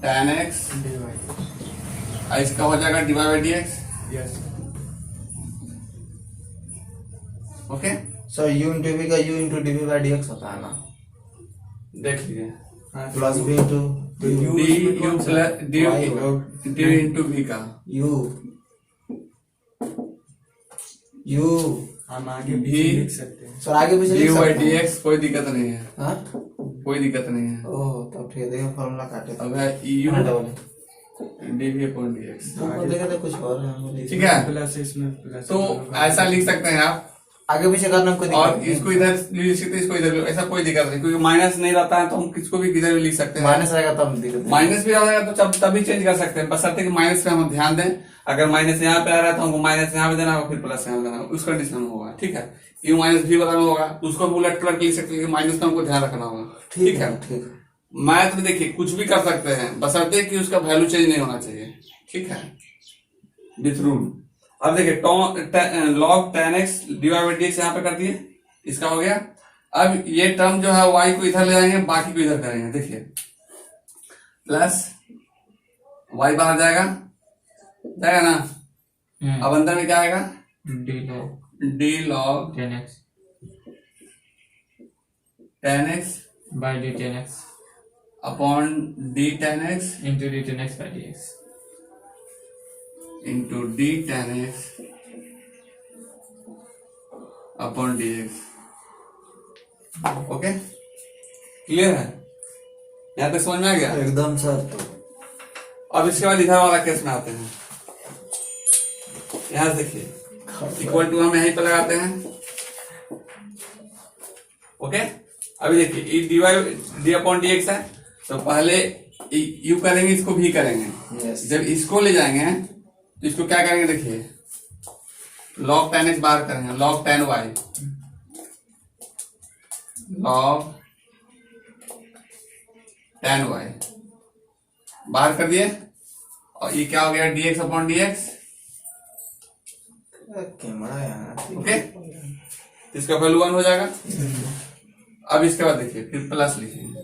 10x इसका हो जाएगा divide by dx। Okay sir u into v का u into dv by dx होता है ना, देख लीजिए। Plus v into D into v का u हम आगे भी लिख सकते हैं। सर आगे पीछे डी लिख बाई सकते डी हैं। एक्स कोई दिक्कत नहीं है, हाँ? कोई दिक्कत नहीं है। ओह तब ठीक है, देखिए फॉर्मूला काटे अब है u d v upon d x, देखा था कुछ और है। ठीक है। प्लस इसमें प्लस तो ऐसा लिख सकते हैं आप, आगे पीछे करना कोई दिक्कत और नहीं। इसको इधर लिख सकते हैं, इसको इधर लिख, ऐसा कोई दिक्कत नहीं, क्योंकि माइनस नहीं रहता है तो हम किसको भी किधर भी लिख सकते हैं। माइनस आएगा तब दिक्कत नहीं। माइनस भी आ जाएगा तो तभी चेंज कर सकते हैं, बशर्ते कि माइनस पे हम ध्यान दें। अगर माइनस यहाँ पे आ रहा है तो हमको माइनस यहाँ पे देना होगा, फिर प्लस यहाँ देना होगा, उस कंडीशन में होगा, ठीक है। यू माइनस भी बताना होगा, उसको भी उलट पलट लिख सकते हैं, माइनस का हमको ध्यान रखना होगा, ठीक है। ठीक मैथ में देखिए कुछ भी कर सकते हैं, बशर्ते कि उसका वैल्यू चेंज नहीं होना चाहिए, ठीक है, विथ रूल। अब देखिए log 10x divide by dx यहाँ पे कर दिए, इसका हो गया। अब ये टर्म जो है y को इधर ले जाएंगे, बाकी को इधर करेंगे, देखिए प्लस y बाहर जाएगा ना। अब अंदर में क्या आएगा, d log 10x by d 10x upon d 10x into d 10x by dx into d 10x upon dx। Okay, clear है, यहाँ तक समझ में आ गया। एकदम सर। अब इसके बाद इधर वाला केस में आते हैं। यहाँ से देखिए इक्वल टू हम यहीं पे लगाते हैं, ओके। अभी देखिए E D upon d x है, तो पहले यू करेंगे, इसको भी करेंगे। यस। जब इसको ले जाएंगे तो इसको क्या करेंगे, देखिए log 10x बाहर करेंगे, log 10y log 10y बाहर कर दिए, और ये क्या हो गया, dx अपॉन dx, कैमरा यहाँ ओके। इसका वैल्यू 1 हो जाएगा। अब इसके बाद देखिए फिर प्लस लिखेंगे।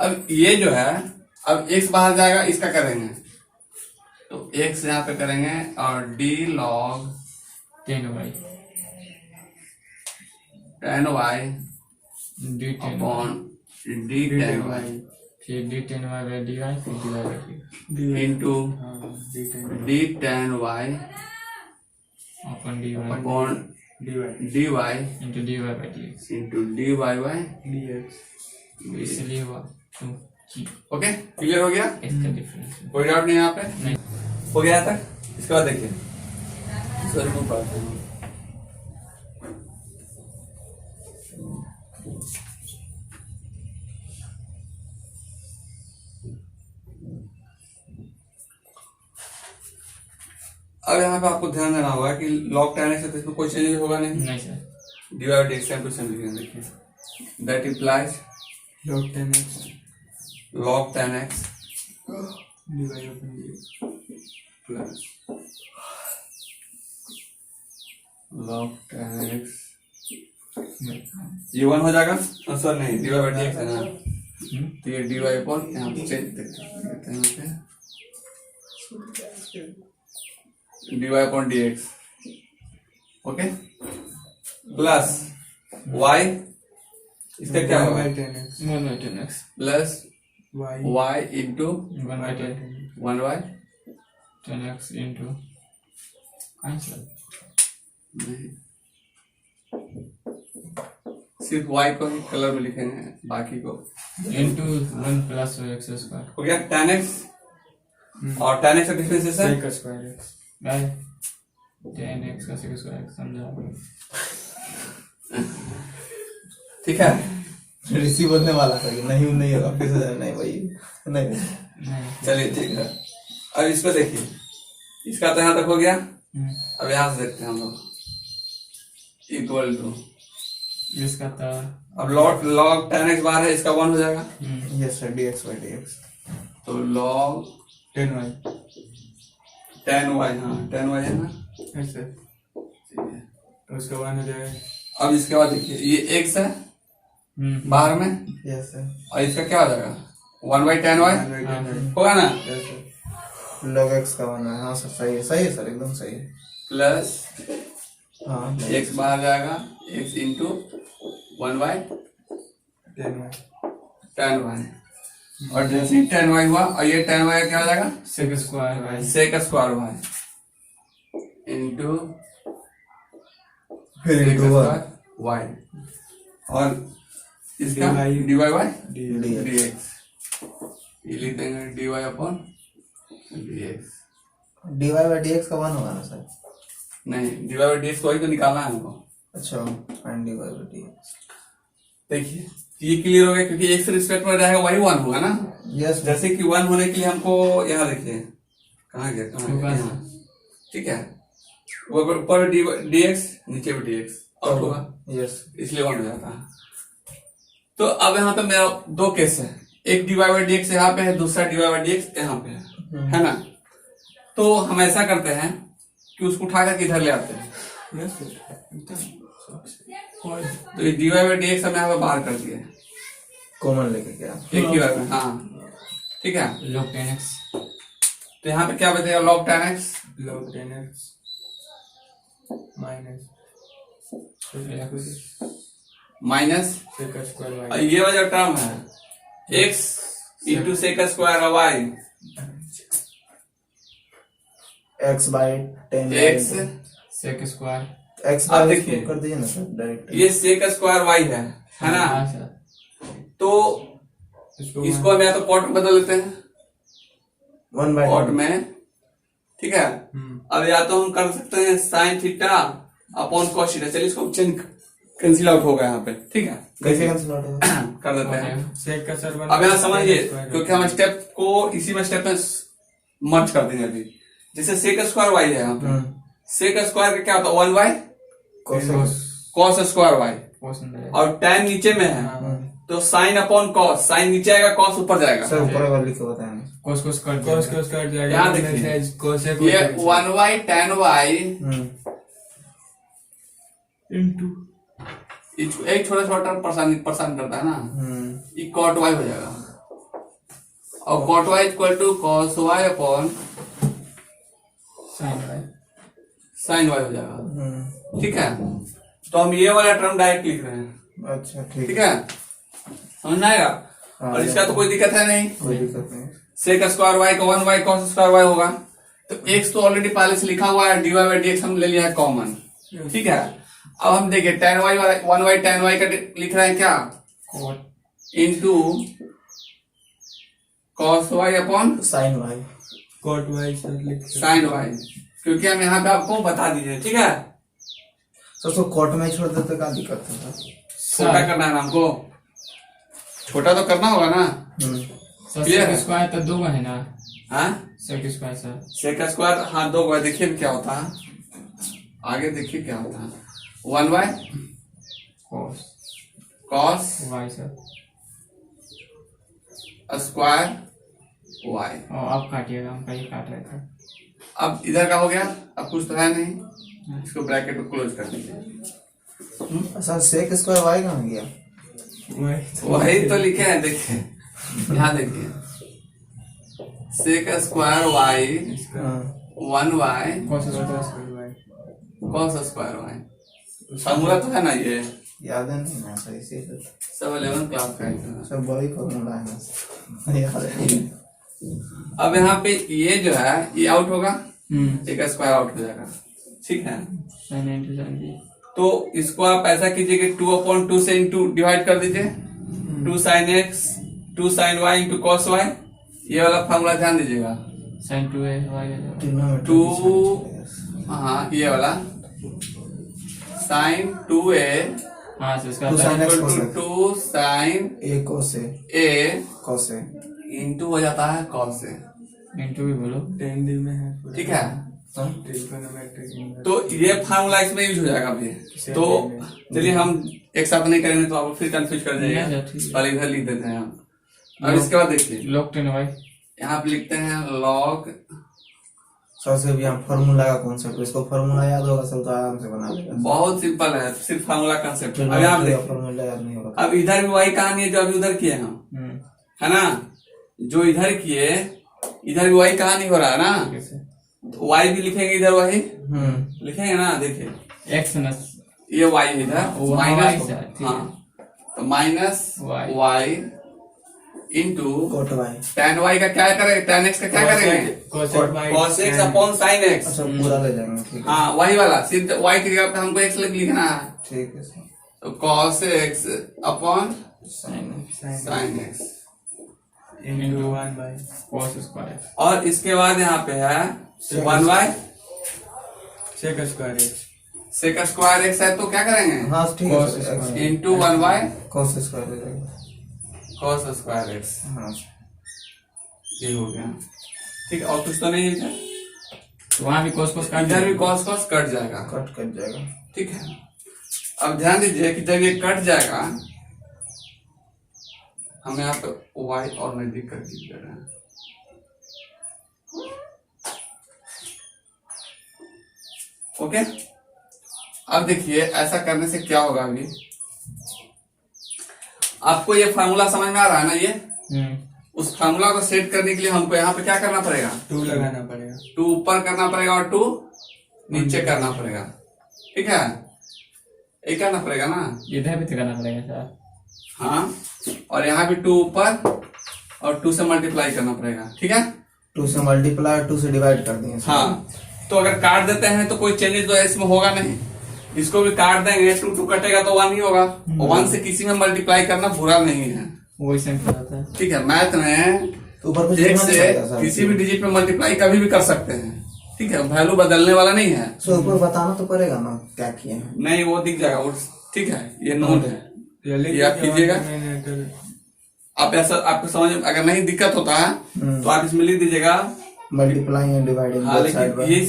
अब ये जो है, अब x बाहर जाएगा, इसका करेंगे तो x यहाँ पे करेंगे, और d log 10y 10y d 10y upon d 10y फिर d 10y by dy फिर dy by dx into d 10y upon dy upon dy into dy by dx into dy by इसलिए हुआ तो okay, clear हो गया, इसका difference कोई doubt नहीं यहाँ पे, नहीं। हो गया यहाँ तक। इसके बाद देखिए इसको रिमूव करते हैं। अब यहाँ पे आपको ध्यान देना होगा कि log tan x है तो इसमें कोई चेंज होगा नहीं। नहीं sir. dy by dx same to same लिखेंगे, देखिए that implies log 10x log tan x divide upon dx plus log tan x, ये 1 हो जाएगा। सर नहीं, dy by dx है ना, तो ये dy अपॉन यहाँ पे चेंज देते हैं dy upon dx, okay, plus y, इसका क्या होगा 10x 1/10x plus y y into 1/10 1y 10x into answer सिर्फ y को ही कलर में लिखेंगे, बाकी को into 1 plus x square हो गया tan x और tan x का differentiation sec square x by 10x का sec square समझा। ठीक है। ऋषि बोलने वाला था कि नहीं नहीं होगा, फिर से नहीं भाई नहीं। नहीं चलिए ठीक है, अब इसको देखिए, इसका तो यहाँ तक हो गया। अब यहाँ से देखते हैं हम लोग, इक्वल टू इसका था अब log tan x बार है, इसका 1 हो जाएगा, yes sir dx by dx। तो log 10y tan y, हाँ tan y है ना, ऐसे ठीक है। तो उसका 1 हो जाएगा। अब इसके बाद देखिए ये x है बाहर में, यस सर और इसका क्या हो जाएगा 1 by tan y होगा ना, log x का 1 है। हाँ सर सही है सर, एकदम सही है। प्लस हाँ x बाहर जाएगा, x into 1 by 10y tan y, और जैसे ही tan y हुआ, और ये tan y क्या हो जाएगा sec square y sec square y into फिर sec into स्क्वायर y, और इसका dy dy by dx। dx, ये लिख देंगे dy upon dx, dy by dx का 1 होगा ना सर? नहीं dy by dx को ही तो निकालना है हमको। अच्छा फाइंड dy by dx। देखिए ये क्लियर हो गया, क्योंकि x रिस्पेक्ट में रहेगा वही 1 होगा ना। यस जैसे कि 1 होने के लिए हमको यहाँ देखिए कहाँ गया, यहाँ, ठीक है, ऊपर dx नीचे भी dx आउट होगा, यस इसलिए 1 हो जाता है। तो अब यहाँ पे मेरा दो केस है, एक dy by dx यहाँ पे है, दूसरा dy by dx यहाँ पे है ना। तो हम ऐसा करते हैं कि उसको उठाकर किधर ले आते हैं, यस एकदम तो ये dy by dx हम यहाँ पे बाहर कर दिए कॉमन लेके क्या? एक ही बार में, हाँ ठीक है। log 10x तो यहाँ पे क्या बचेगा log tan x log 10x minus minus, sec square y और ये वाला टर्म है x into sec square y, x by 10 x sec square x आप by देखिए, कर दीजिए ना सर डायरेक्ट। ये sec स्क्वायर y है ना। हाँ सर। तो इसको हम या तो कॉट में बदल लेते हैं, 1 by कॉट में, ठीक है। अब या तो हम कर सकते हैं sine theta upon cos theta, चलिए इसको चेंज कैंसिल आउट होगा यहाँ पे, ठीक है, कैसे कैंसिल आउट होगा? कर देते हैं। sec का सर अब यहाँ समझिए, क्योंकि हम स्टेप को इसी में स्टेप में मर्ज कर देंगे अभी। जैसे सेक स्क्वायर वाई है यहाँ पे, सेक स्क्वायर का क्या होता है 1 बाई कॉस स्क्वायर वाई, और tan नीचे में है तो साइन अपॉन कॉस, साइन नीचे आएगा कॉस ऊपर जाएगा। सर ऊपर वाले लिखे बताएं। cos कट जाएगा। यहाँ देखिए ये 1 बाई tan y इनटू एक छोटा छोटा परेशान करता है ना, ये cot y हो जाएगा, और cot y equal to cos y upon sine y हो जाएगा, ठीक है। तो हम ये वाला टर्म डायरेक्ट लिख रहे हैं, अच्छा ठीक ठीक है, समझ में आएगा। और इसका तो कोई दिक्कत है नहीं, कोई दिक्कत नहीं। सेक स्क्वायर वाई का 1 बाई कॉस स्क्वायर वाई होगा, तो x तो ऑलरेडी पहले से लिखा हुआ है, dy बाई dx हम ले लिया है कॉमन, ठीक है। अब हम देखिए tan y 1 by tan y का लिख रहे हैं क्या, into cos y upon sine y cot y sir लिख साइन y, क्योंकि हम यहाँ पे आपको बता दीजिए, ठीक है। सर तो कोट में छोड़ देते क्या दिक्कत है सर? छोटा करना है ना हमको, छोटा तो करना होगा ना, स्क्वायर तो 2 है ना, हाँ sec square sir. Sec square, हाँ 2 देखिए क्या होता है, आगे देखिए क्या होता है। 1/, cos cos y sir. Square y. और अब काटिएगा, हम कहीं काट रहे थे। अब इधर का हो गया, अब कुछ तो है नहीं, इसको ब्रैकेट को क्लोज कर दीजिए। अच्छा सेक स्क्वायर वाई कहाँ गया? वही तो लिखे हैं, देखिए यहाँ देखिए, सेक स्क्वायर वाई हाँ 1/, cos square y. Cos square y. Formula तो है ना ये, याद है नहीं ना सही से, सब 11th क्लास का है। सब वही फॉर्मूला है ना, याद है। अब यहाँ पे ये जो है ये आउट होगा, एक स्क्वायर आउट हो जाएगा, ठीक है। Sine into sine b. तो इसको आप ऐसा कीजिए कि 2/2 से इंटू डिवाइड कर दीजिए, 2 sin x 2 sin y into cos y। ये वाला फॉर्मूला ध्यान दीजिएगा, साइन 2a वाई है। 2, हाँ ये वाला sin 2a हाँ सर, इसका 2 sin x cos x। 2 sin ए cos से a cos से इंटू हो जाता है cos से, इंटू भी बोलो। 10 दिन में है ठीक है। ट्रिग्नोमेट्रिक। तो ये फार्मूला इसमें यूज हो जाएगा अभी। तो चलिए हम एक साथ नहीं करेंगे तो आप फिर कंफ्यूज कर नहीं, जाइएगा, ठीक है। पहले इधर लिख देते हैं हम। अब इसके बाद देखिए लॉग 10 वाई। यहाँ पे लिखते हैं log, सबसे भी हम फॉर्मूला का कॉन्सेप्ट, इसको फॉर्मूला याद होगा सब तो आराम से बना लेगा। बहुत सिंपल है, सिर्फ फार्मूला कंसेप्ट। अब यहाँ पे देखिए, फॉर्मूला याद नहीं होगा। अब इधर भी वही कहानी है जो अभी उधर किए हम, है ना। जो इधर किए इधर भी वही कहानी हो रहा है ना, कैसे? तो y भी लिखेंगे इधर वही हम्म लिखेंगे ना, देखिए एक्स न ये y इधर वो माइनस, y से, ठीक है। हाँ तो minus Y। y into cot y. tan y का क्या करेंगे, tan x का क्या करेंगे, cosec y cos x upon sin x। अच्छा पूरा ले जाएंगे, ठीक है हाँ वही वाला, सिर्फ y की जगह पे हमको x लिखना है, ठीक है सर। तो cos x upon sine sin x। into 1/। Cos square. और इसके बाद यहाँ पे है 1/, sec square x। Sec square x है तो क्या करेंगे, हाँ ठीक है Cos sir. square। Into 1/, cos square हो जाएगा। cos square x। हाँ ये हो गया, ठीक है। और कुछ तो नहीं है इधर, वहाँ भी कॉस कॉस काट इधर भी cos कट जाएगा, कट कट जाएगा। ठीक है। अब ध्यान दीजिए कि जब ये कट जाएगा, हम यहाँ पे y और नजदीक कर दे रहे हैं, ओके। अब देखिए ऐसा करने से क्या होगा, अभी आपको ये फार्मूला समझ में आ रहा है ना, ये उस फार्मूला को सेट करने के लिए हमको यहाँ पे क्या करना पड़ेगा, 2 लगाना पड़ेगा। 2 ऊपर करना पड़ेगा और 2 नीचे करना पड़ेगा, ठीक है। ये करना पड़ेगा ना, इधर भी तो करना पड़ेगा सर। हाँ, और यहाँ भी 2 ऊपर और 2 से मल्टीप्लाई करना पड़ेगा, ठीक है। 2 से मल्टीप्लाई 2 से डिवाइड कर दिए। हाँ, तो अगर काट देते हैं तो कोई चेंजेस तो इसमें होगा नहीं, इसको भी काट देंगे 2 कटेगा तो 1 ही होगा, और 1 से किसी में मल्टीप्लाई करना बुरा नहीं है, वही सेंस होता है। ठीक है। मैथ में तो ऊपर कुछ एक लिखना नहीं से पड़ेगा सर। किसी भी डिजिट में मल्टीप्लाई कभी भी कर सकते हैं, ठीक है। वैल्यू बदलने वाला नहीं है, सो ऊपर बताना तो पड़ेगा ना क्या किए हैं। नहीं वो दिख जाएगा वो, ठीक है। ये नोट है, ये आप कीजिएगा। आप ऐसा आपको समझ में अगर नहीं दिक्कत होता है तो आप इसमें लिख दीजिएगा, मल्टीप्लाइंग एंड डिवाइडिंग हाँ, लेकिन ये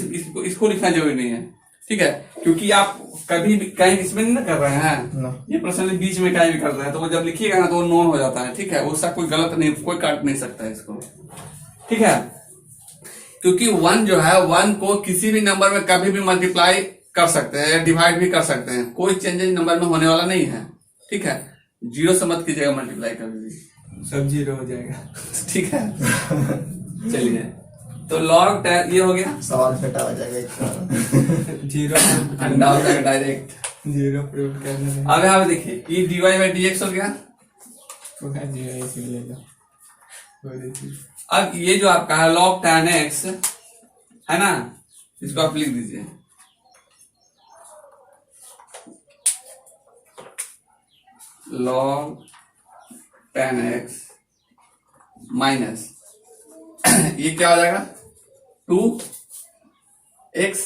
इसको लिखना जरूरी नहीं है, ठीक है। क्योंकि आप कभी भी कहीं इसमें नहीं ना कर रहे हैं, ये प्रश्न बीच में कहीं भी कर रहे हैं, तो वो जब लिखिएगा ना तो वो नोन हो जाता है, ठीक है। उसका कोई गलत नहीं, कोई काट नहीं सकता है इसको, ठीक है। क्योंकि 1 जो है 1 को किसी भी नंबर में कभी भी मल्टीप्लाई कर सकते हैं, डिवाइड भी कर सकते हैं, कोई चेंजेस नंबर में होने वाला नहीं है, ठीक है। 0 से मत कीजिएगा मल्टीप्लाई कभी भी, सब 0 हो जाएगा। ठीक है। चलिए, तो log ये हो गया, सवाल छठा हो जाएगा इसका। 0 अंडा हो जाएगा डायरेक्ट। 0 प्रूव करना है। अब यहाँ पे देखिए ये dy/dx हो गया। तो क्या जी है इसी ले लो। वो देखिए। अब ये जो आपका है log tan x है ना, इसको आप लिख दीजिए, log tan x माइनस ये क्या हो जाएगा 2x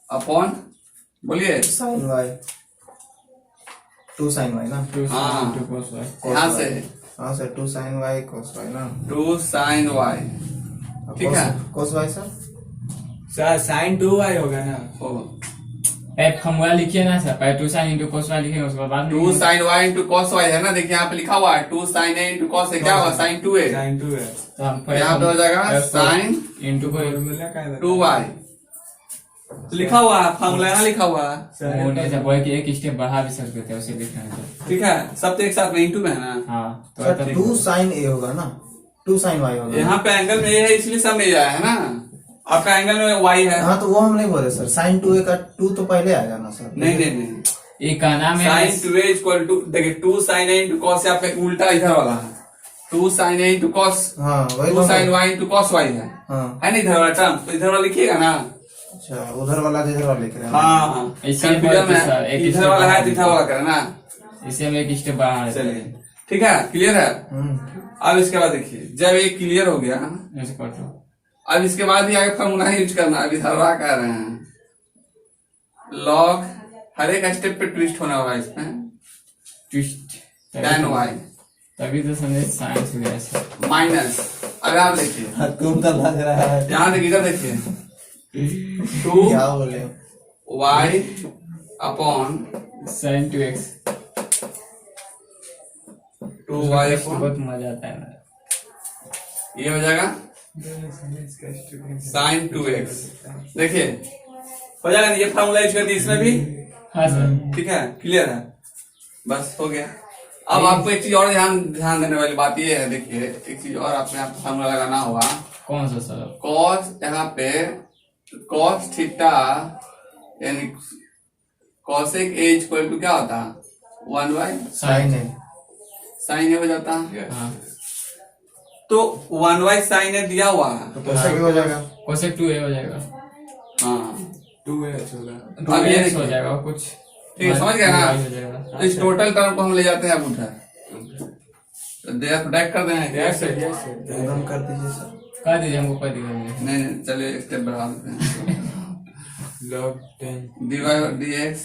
अपॉन, बोलिए, साइन वाई 2 साइन वाई ना। हाँ। Two cos y. यहाँ से हाँ sir 2 sin y cos y ना 2 sin y, ठीक है। cos y sir sir sine 2y होगा ना। ओ पहले फॉर्मूला लिखिए ना सर, पहले 2 sin into cos y लिखेंगे, उसके बाद 2 sin y into cos y है ना, देखिए यहाँ पे लिखा हुआ है 2 sin a into cos a, क्या होगा sin 2a, साइन 2 है। तो हम यहाँ पे हो जाएगा sin इंटू को फॉर्मूला का है? 2y, लिखा हुआ है फॉर्मूला यहाँ लिखा हुआ है, होने से बोले कि एक स्टेप बढ़ा भी सकते थे उसे लिखना है तो। ठीक है। सब तो एक साथ में इंटू में है ना, हाँ तो सर 2 sin a होगा ना 2 sin y होगा। यहाँ पे एंगल में ये है इसलिए सब में आया है ना, आपका एंगल में y है। हाँ तो वो हम नहीं बोल रहे सर sin 2a का 2 तो पहले आएगा ना सर। नहीं नहीं नहीं, ये का नाम है sin 2a इक्वल टू, देखिए 2 sin a into cos, आपका उल्टा इधर वाला है, 2 sin a into cos, हाँ वही 2 sin y into cos y है हाँ ना इधर वाला टर्म, तो इधर वाला लिखिएगा ना। अच्छा उधर वाला इधर वाला लिख रहे हैं। हाँ हाँ, इससे कंफ्यूजन कोई दूसरा, में एक इधर स्टेप वाला है बढ़ा तो इधर वाला करना। इसे हम एक स्टेप बढ़ा देते चलिए हैं। ठीक है, क्लियर है। हम्म। अब इसके बाद देखिए, जब ये क्लियर हो गया, ऐसे कर दो। अब इसके बाद भी आगे फॉर्मूला ही यूज करना है, अभी हरवा कह रहे हैं। लॉग हर एक स्टेप पे ट्विस्ट होना होगा इसमें, ट्विस्ट tan y तभी तो समझे साइंस हो गया सर। माइनस, अब आप देखिए तुम तो लग रहा है यहाँ देखिए, इधर देखिए 2 क्या बोले y upon sin 2x 2y upon, बहुत मजा आता है ना। ये हो जाएगा sin 2x। देखिए हो जाएगा ना, ये फॉर्मूला यूज कर दी इसमें भी, हाँ सर। ठीक है, क्लियर है, बस हो गया। अब आपको एक चीज और ध्यान ध्यान देने वाली बात ये है, देखिए एक चीज और आपने आपको फॉर्मूला लगाना होगा, कौन सा सर? cos, यहाँ पे cos थीटा यानी cosec a इक्वल टू क्या होता है 1 sin a sin a हो जाता है। हाँ तो 1 sin a दिया हुआ है, तो कैसे भी हो जाएगा cosec 2a हो जाएगा। हाँ 2x होगा। अब ये 2x देखिए, हो जाएगा कुछ। ठीक है, समझ गए ना। 2y हो जाएगा। तो इस टोटल टर्म को हम ले जाते हैं अब उधर, तो देर प्रोटेक्ट कर दें। Yes sir, yes sir. एकदम कर दीजिए सर। कर दीजिए, हमको कर दीजिए। नहीं नहीं, चलिए एक स्टेप बढ़ा देते हैं। log 10 dy और dx,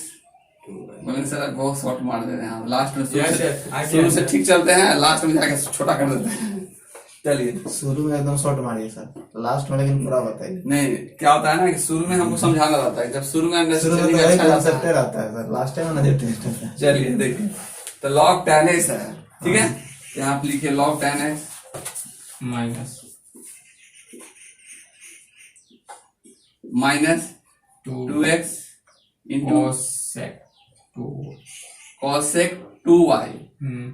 बोले सर बहुत शॉर्ट मार दे रहे हैं हम, लास्ट में Yes, sir. शुरू से ठीक चलते हैं, लास्ट में जाके छोटा कर देते हैं। चलिए, शुरू में एकदम शॉर्ट मारिए सर, लास्ट में लेकिन पूरा बताइए। नहीं क्या होता है ना कि शुरू में हमको समझाना रहता है, जब शुरू में शुरू में तो understanding वही अच्छा कॉन्सेप्ट रहता है। रहता है सर, लास्ट टाइम ना जो टेस्ट होता है। चलिए देखिए, तो log tan x है, ठीक है, यहाँ पे लिखिए log tan x minus minus 2x into cosec 2। cosec 2y। हम्म।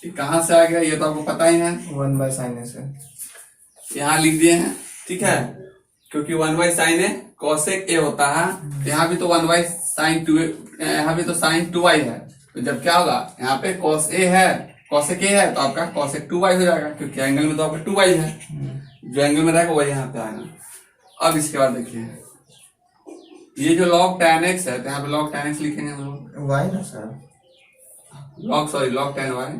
ये कहाँ से आ गया ये तो आपको पता ही है, 1/sin a से यहाँ लिख दिए हैं, ठीक है, क्योंकि 1/sin a cosec a होता है, यहाँ भी तो 1/sin 2, यहाँ भी तो sin 2y है, तो जब क्या होगा यहाँ पे cos a है, cosec a है, तो आपका cosec 2y हो जाएगा, क्योंकि एंगल में तो आपका 2y है, जो एंगल में रहेगा वही यहाँ पे आएगा। अब इसके बाद देखिए, ये जो log tan x है, तो यहाँ पे log tan x लिखेंगे हम लोग, y ना sir, log tan y,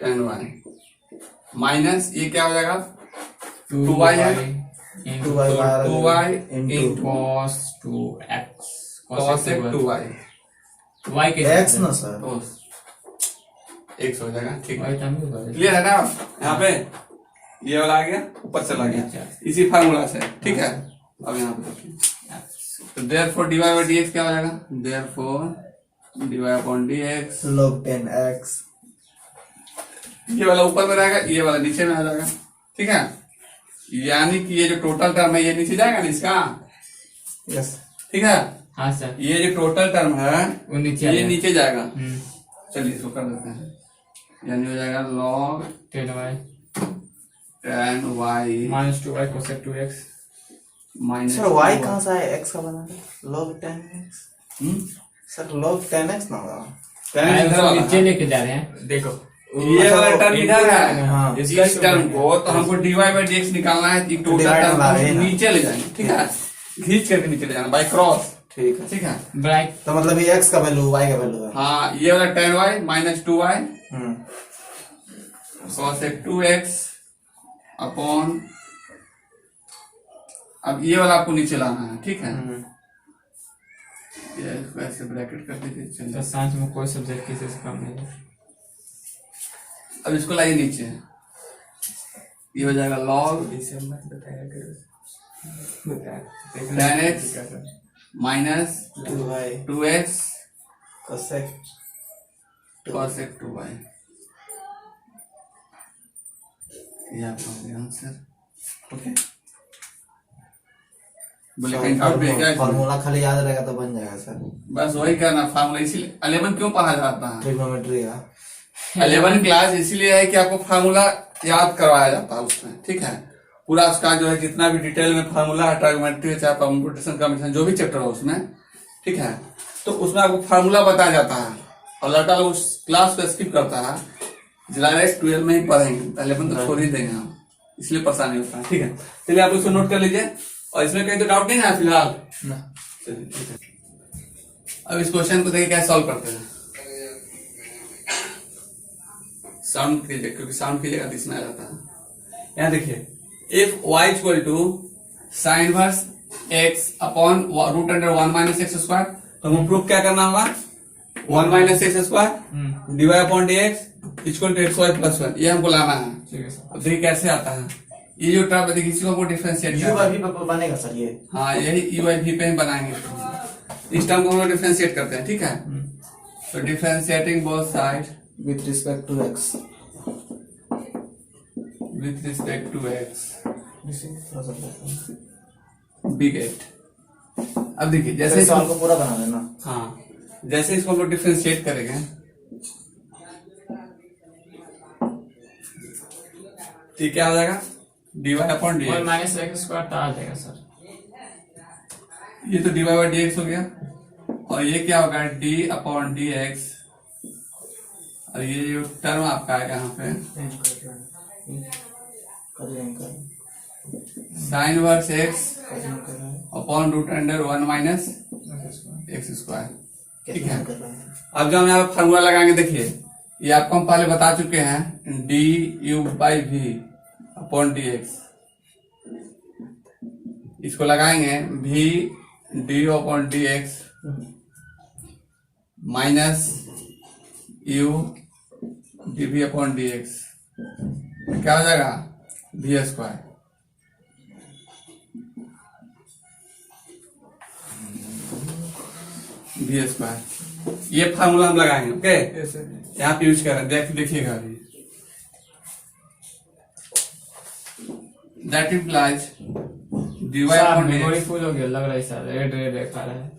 tan y minus ये क्या हो जाएगा 2y है, 2y 2y into cos 2x cosec 2y y के x ना सर, x हो जाएगा, ठीक है, y टाइम भी बदल। क्लियर है ना। यहाँ पे ये वाला आ गया, ऊपर चला गया इसी फार्मूला से, ठीक है। अब यहाँ पे देखिए, तो therefore dy by dx क्या हो जाएगा, therefore dy upon dx, log 10x ये वाला ऊपर में रहेगा, ये वाला नीचे में आ जाएगा, ठीक है, यानी कि ये जो टोटल टर्म है ये नीचे जाएगा ना इसका, यस ठीक है, हाँ सर, ये जो टोटल टर्म है वो नीचे आ ये जाएगा। नीचे जाएगा। हम्म। चलिए इसको कर देते हैं, यानी हो जाएगा log 10y tan y minus 2y cosec 2x। Minus sir y कहाँ से आया x का बना है log 10x sir, log 10x ना होगा नीचे लेके जा रहे हैं, देखो ये वाला टर्म इधर है, हाँ इस टर्म को तो हमको dy by dx निकालना है, टोटल Divide टर्म बना रहे हैं को ना। नीचे ले जाएंगे, ठीक है, खींच करके नीचे ले जाना बाय क्रॉस, ठीक है। ठीक है। ब्राइट तो मतलब ये x का वैल्यू y का वैल्यू है। हाँ, ये वाला tan y माइनस 2y हम्म cosec 2x अपॉन, अब ये वाला आपको नीचे लाना है, ठीक है, या इसको ऐसे ब्रैकेट कर दीजिए तो चलिए। साइंस में कोई सब्जेक्ट किसी से कम नहीं है। अब इसको लाइए नीचे, ये हो जाएगा log इसे मत बताया करो, tan x minus 2y 2x cosec cosec 2y। ये आपका हो गया आंसर। ओके, बोले कहीं डाउट भी है क्या इसमें? फॉर्मूला खाली याद रहेगा तो बन जाएगा सर। बस वही करना फार्मूला, इसीलिए 11 क्यों पढ़ा जाता है? ट्रिग्नोमेट्री का 11 क्लास इसीलिए है कि आपको फार्मूला याद करवाया जाता है उसमें, ठीक है। पूरा उसका जो है जितना भी डिटेल में फार्मूला है, ट्राइगोनोमेट्री चाहे कंप्यूटेशन कम्बिनेशन जो भी चैप्टर हो उसमें, ठीक है, तो उसमें आपको फार्मूला बताया जाता है। और लड़का लोग उस क्लास को स्किप करता है, डायरेक्ट 12 में ही पढ़ेंगे, 11 तो छोड़ ही देंगे हम, इसलिए परेशानी होता है, ठीक है। चलिए आप उसको नोट कर लीजिए, और इसमें कहीं तो डाउट नहीं है फिलहाल? चलिए ठीक है। अब इस क्वेश्चन को देखिए कैसे सॉल्व करते हैं। साउंड कीजिए, क्योंकि साउंड कीजिएगा तो इसमें आ जाता है। यहाँ देखिए, if y equal to sine inverse x upon root under 1 minus x square, तो हमें प्रूफ क्या करना होगा? 1 minus x square divide upon d x equal to x y plus 1, ये हमको लाना है। ठीक है सर। अब देखिए कैसे आता है ये जो टर्म है, देखिए इसी को हमको डिफरेंशिएट यू करना है। भी बनेगा सर ये। हाँ, यही यू बाई भी पे ही बनाएंगे। इस टर्म को हम लोग डिफरेंशिएट करते हैं, ठीक है। तो differentiating both side with respect to x with respect to x थोड़ा सा बिग एट। अब देखिए जैसे जैसे सॉल्व को पूरा बना लेना। हाँ, जैसे इसको हम लोग डिफरेंशिएट करेंगे, ठीक क्या हो जाएगा? D y upon d 1 x. Minus x square तो आ जाएगा सर। ये तो डीवाई बाई डी एक्स हो गया, और ये क्या होगा? डी अपॉन डी एक्स, और ये जो टर्म आपका आएगा यहाँ पे sine inverse x upon root under 1 minus x square, ठीक है। अब जब हम यहाँ पे फार्मूला लगाएंगे, देखिए ये आपको हम पहले बता चुके हैं, d u by v upon d x. इसको लगाएंगे भी d u upon d x minus u d v upon d x, क्या हो जाएगा? V square. वी स्क्वायर, ये फार्मूला हम लगाएंगे, ओके। यहाँ पे यूज कर रहे हैं, देखिएगा अभी। That implies d y sir upon d memory x. Full हो गया लग रहा है सर, रेड रेड दिखा रहा है।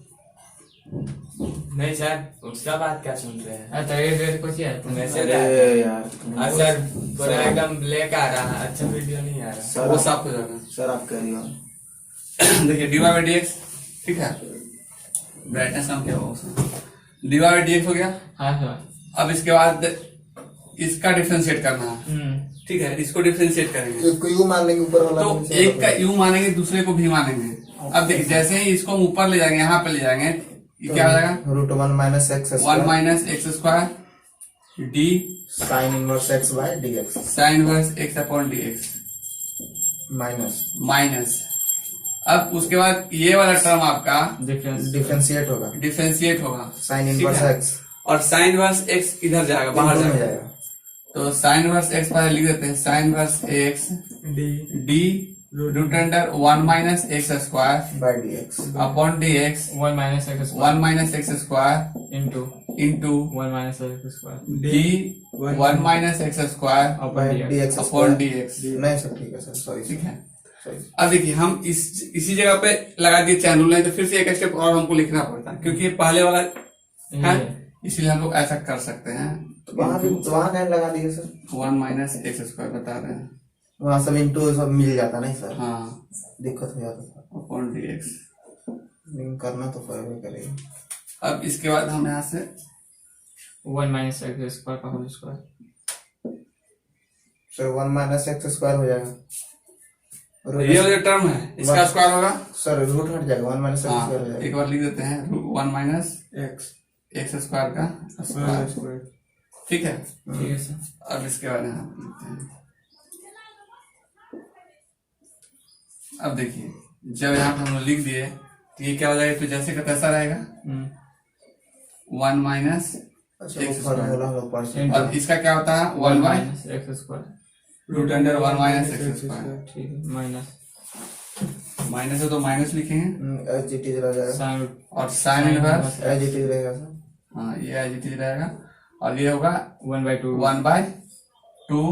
नहीं सर, उसका बात क्या सुन रहे हैं? अच्छा रेड रेड कुछ है तुम वैसे अरे यार हाँ सर, पूरा एकदम ब्लैक आ रहा है, अच्छा वीडियो नहीं आ रहा। सर वो साफ हो जाएगा। सर आप कह रही हो देखिए डीवाई बाई डी एक्स, ठीक है, ब्राइटनेस कम क्या होगा उसमें। डीवाई बाई डी एक्स हो गया। हाँ सर। अब इसके बाद इसका डिफरेंशिएट करना है, ठीक है, इसको डिफरेंशिएट करेंगे। इसको यू मान लेंगे ऊपर वाला तो एक का यू मानेंगे, दूसरे को भी मानेंगे। अब देखिए जैसे ही इसको हम ऊपर ले जाएंगे, यहाँ पे ले जाएंगे, ये क्या हो जाएगा? Root 1 minus x 1 minus x square d sine inverse x by d x sine inverse x upon d x minus minus. अब उसके बाद ये वाला टर्म आपका डिफरेंस डिफरेंशिएट होगा डिफरेंशिएट होगा, साइन ठीक इनवर्स है? एक्स और साइन वर्स एक्स इधर जाएगा, बाहर में जाएगा। जाएगा तो साइन वर्स एक्स पहले लिख देते हैं, sine inverse x d root under 1 minus x square by d x upon d x 1 minus x 1 minus x square into into 1 minus x square d 1 minus x square by d x upon d x, नहीं sir ठीक है sir sorry ठीक है। Sorry अब देखिए हम इसी जगह पे लगा दिए चैन रूल, तो फिर से एक स्टेप और हमको लिखना पड़ता है, क्योंकि ये पहले वाला है, इसीलिए हम लोग ऐसा कर सकते हैं। वहाँ कहीं लगा दिए सर 1 माइनस एक्स स्क्वायर बता रहे हैं, वहाँ सब इंटू सब मिल जाता नहीं सर हाँ, दिक्कत हो जाता था अपॉन डी एक्स। लेकिन करना तो पड़ेगा करेगा। अब इसके बाद हम यहाँ से 1 माइनस एक्स स्क्वायर का whole square sir 1 minus x square हो जाएगा और ये वाला टर्म है, इसका स्क्वायर होगा, सर रूट हट जाएगा 1 माइनस एक्स हाँ, स्क्वायर हो जाएगा एक बार लिख देते हैं 1 माइनस एक्स स्क्वायर का स्क्वायर, ठीक है। ठीक है सर। अब इसके बाद यहाँ पे लिखते हैं, अब देखिए जब यहाँ पे हम लोग लिख दिए, तो ये क्या हो जाएगा, तो जैसे का तैसा रहेगा, 1 माइनस अच्छा X वो फार्मूला हम लोग पढ़ सकते हैं। और इसका क्या होता है 1 by minus x square root under 1 minus x square. ठीक है माइनस माइनस है तो माइनस लिखेंगे एज इट इज रह जाएगा, साइन और sine inverse, as it is रहेगा सर। हाँ ये एज इट इज रहेगा, और ये होगा 1/2 1 by 2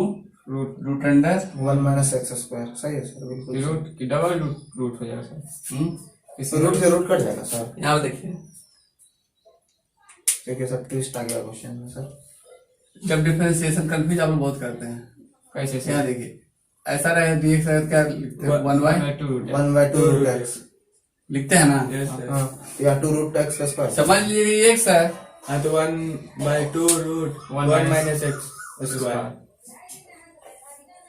root under 1 minus x square, सही है सर, बिल्कुल रूट की डबल रूट हो जाएगा सर। सही। रूट से रूट कट जाएगा सर, यहाँ पे देखिए क्योंकि सर ट्विस्ट आ गया क्वेश्चन में सर। जब डिफरेंशिएशन कंफ्यूज आप लोग बहुत करते हैं। कैसे यहाँ सर? देखिए ऐसा रहे dx है, क्या लिखते हैं 1 बाई 1/2 रूट एक्स, लिखते हैं ना, यस सर। हाँ या 2 रूट एक्स स्क्वायर। समझ लीजिए ये x है, हाँ तो 1/2 root 1 minus x square.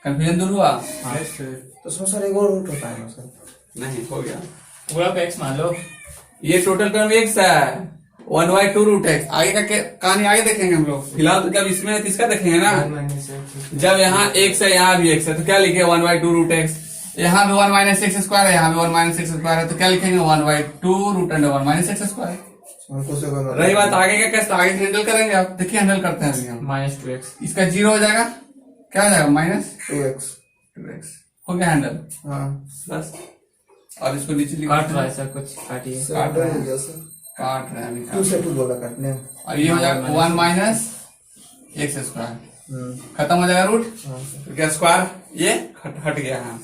Confusion दूर हुआ? Yes sir. तो उसमें सर एक और रूट होता है ना सर। नहीं हो गया, पूरा पे एक्स मान लो। ये टोटल टर्म x है 1/2 रूट एक्स। आगे का कहानी आगे देखेंगे हम लोग, फिलहाल तो जब इसमें है तो इसका देखेंगे ना। 1 माइनस एक्स। जब यहाँ x है यहाँ भी x है तो क्या लिखे 1/2 रूट एक्स, यहाँ भी 1 माइनस एक्स स्क्वायर है, यहाँ भी 1 माइनस एक्स स्क्वायर है, तो क्या लिखेंगे 1/2 root under 1 minus x square. हमको से कोई रही बात आगे का, कैसे आगे हैंडल करेंगे आप, देखिए हैंडल करते हैं अभी हम। -2x इसका 0 हो जाएगा, क्या हो जाएगा -2x 2x हो गया हैंडल हाँ बस। और इसको नीचे लिख काट देते रहा हैं। है सर, कुछ काटिए। काट रहे हैं। जैसे काट रहे हैं अभी 2 से 2 बोला काटने। और ये हो जाएगा 1 माइनस एक्स स्क्वायर, खत्म हो जाएगा रूट, हाँ तो क्या स्क्वायर ये हट गया। हाँ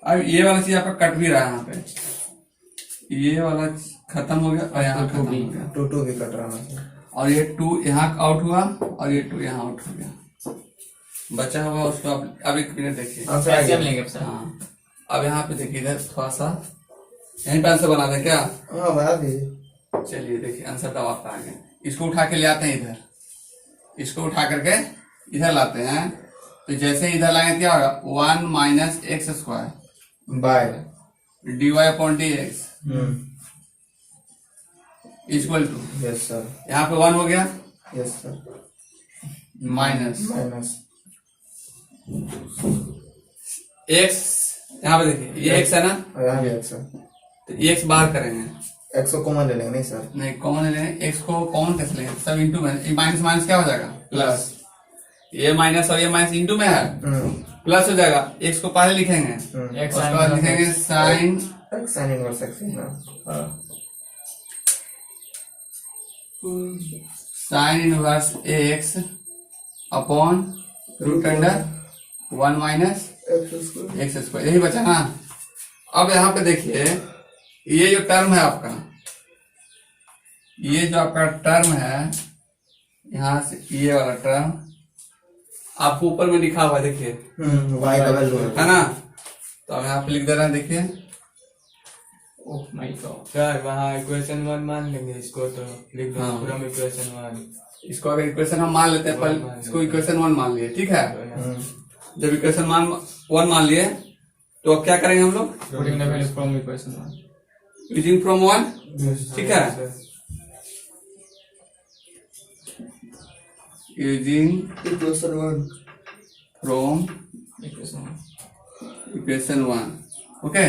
अब ये वाला चीज आपका कट भी रहा है यहाँ पे, ये वाला खत्म हो गया और यहाँ खत्म हो गया, 2 भी कट रहा है। और ये 2 यहाँ आउट हुआ और ये 2 यहाँ आउट हो गया, बचा हुआ उसको अब 1 मिनट देखिए। हाँ सर ऐसे हम आगे। लेंगे अब सर। हाँ अब यहाँ पे देखिए इधर थोड़ा सा यहीं पे आंसर बना दें क्या? हाँ बना दीजिए। चलिए देखिए आंसर तब आता है, इसको उठा के ले आते हैं इधर, इसको उठा करके इधर लाते हैं, तो जैसे इधर लाएंगे क्या होगा 1 minus x square by dy upon d x equal to, yes sir, यहाँ पे 1 हो गया yes sir, minus minus x, यहाँ पे देखिए ये एक्स है ना, और यहाँ भी एक्स है। तो एक्स बाहर करेंगे, एक्स को कॉमन ले लेंगे नहीं सर। नहीं कॉमन ले लेंगे, एक्स को कॉमन कैसे लेंगे, सब इंटू में, माइनस माइनस क्या हो जाएगा प्लस, ये माइनस और ये माइनस इंटू में है प्लस हो जाएगा, एक्स को पहले लिखेंगे एक्स उसके बाद लिखेंगे sine x sine inverse x ना। Sine inverse x upon root under 1 minus x square, यही बचा ना। अब यहाँ पे देखिए ये जो टर्म है आपका, ये जो आपका टर्म है यहाँ से ये वाला टर्म आपको ऊपर में लिखा हुआ है, देखिए वाई का वैल्यू है ना, तो अब यहाँ पे लिख दे रहे हैं देखिए। Oh my God. सर वहाँ इक्वेशन 1 मान लेंगे इसको, तो लिख दो हाँ। पूरा इक्वेशन 1। इसको अगर इक्वेशन हम मान लेते हैं, पहले इसको इक्वेशन 1 मान लिए, ठीक है। जब इक्वेशन 1 मान लिए तो अब क्या करेंगे हम लोग, putting the value from equation 1। Using from 1, ठीक है, using equation 1 from equation equation 1, okay.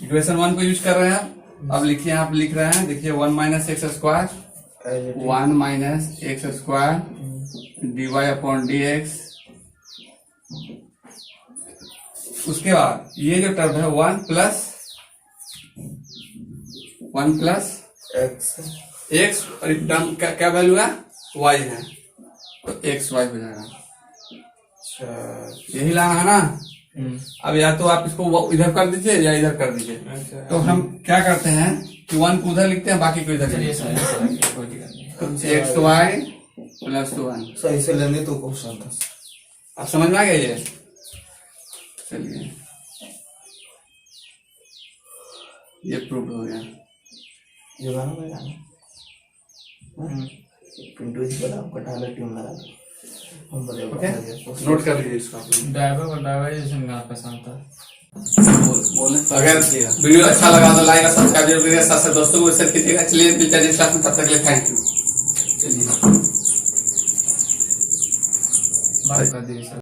Equation 1 को यूज कर रहे हैं अब लिखिए, आप लिख रहे हैं देखिए 1 minus x square 1 minus x square dy upon d x, उसके बाद ये जो टर्म है 1 प्लस एक्स और इस टर्म का क्या वैल्यू है y है, तो एक्स वाई हो जाएगा, यही लाना है ना। अब या तो आप इसको इधर कर दीजिए या इधर कर दीजिए, तो हम क्या करते हैं कि 1 को उधर लिखते हैं, बाकी को इधर चलिए लिखते सर हैं, कोई दिक्कत नहीं। X y plus 1। सर इसे लेंगे तो क्वेश्चन था। आप समझ में आ गया ये? चलिए ये प्रूव हो गया। ये गाना में गाना पिंटू जी बड़ा आपका डायलॉग ट्यून लगा दो। हम बोले ओके नोट कर लीजिए इसको आप लोग। डाइवर्जेशन का पसंद था। बोले तो अगर वीडियो अच्छा लगा तो लाइक और सब्सक्राइब जरूर करिएगा, साथ साथ दोस्तों को शेयर कीजिएगा। चलिए मिलते हैं क्लास में, तब तक के लिए थैंक यू। चलिए बात कर दीजिए सर।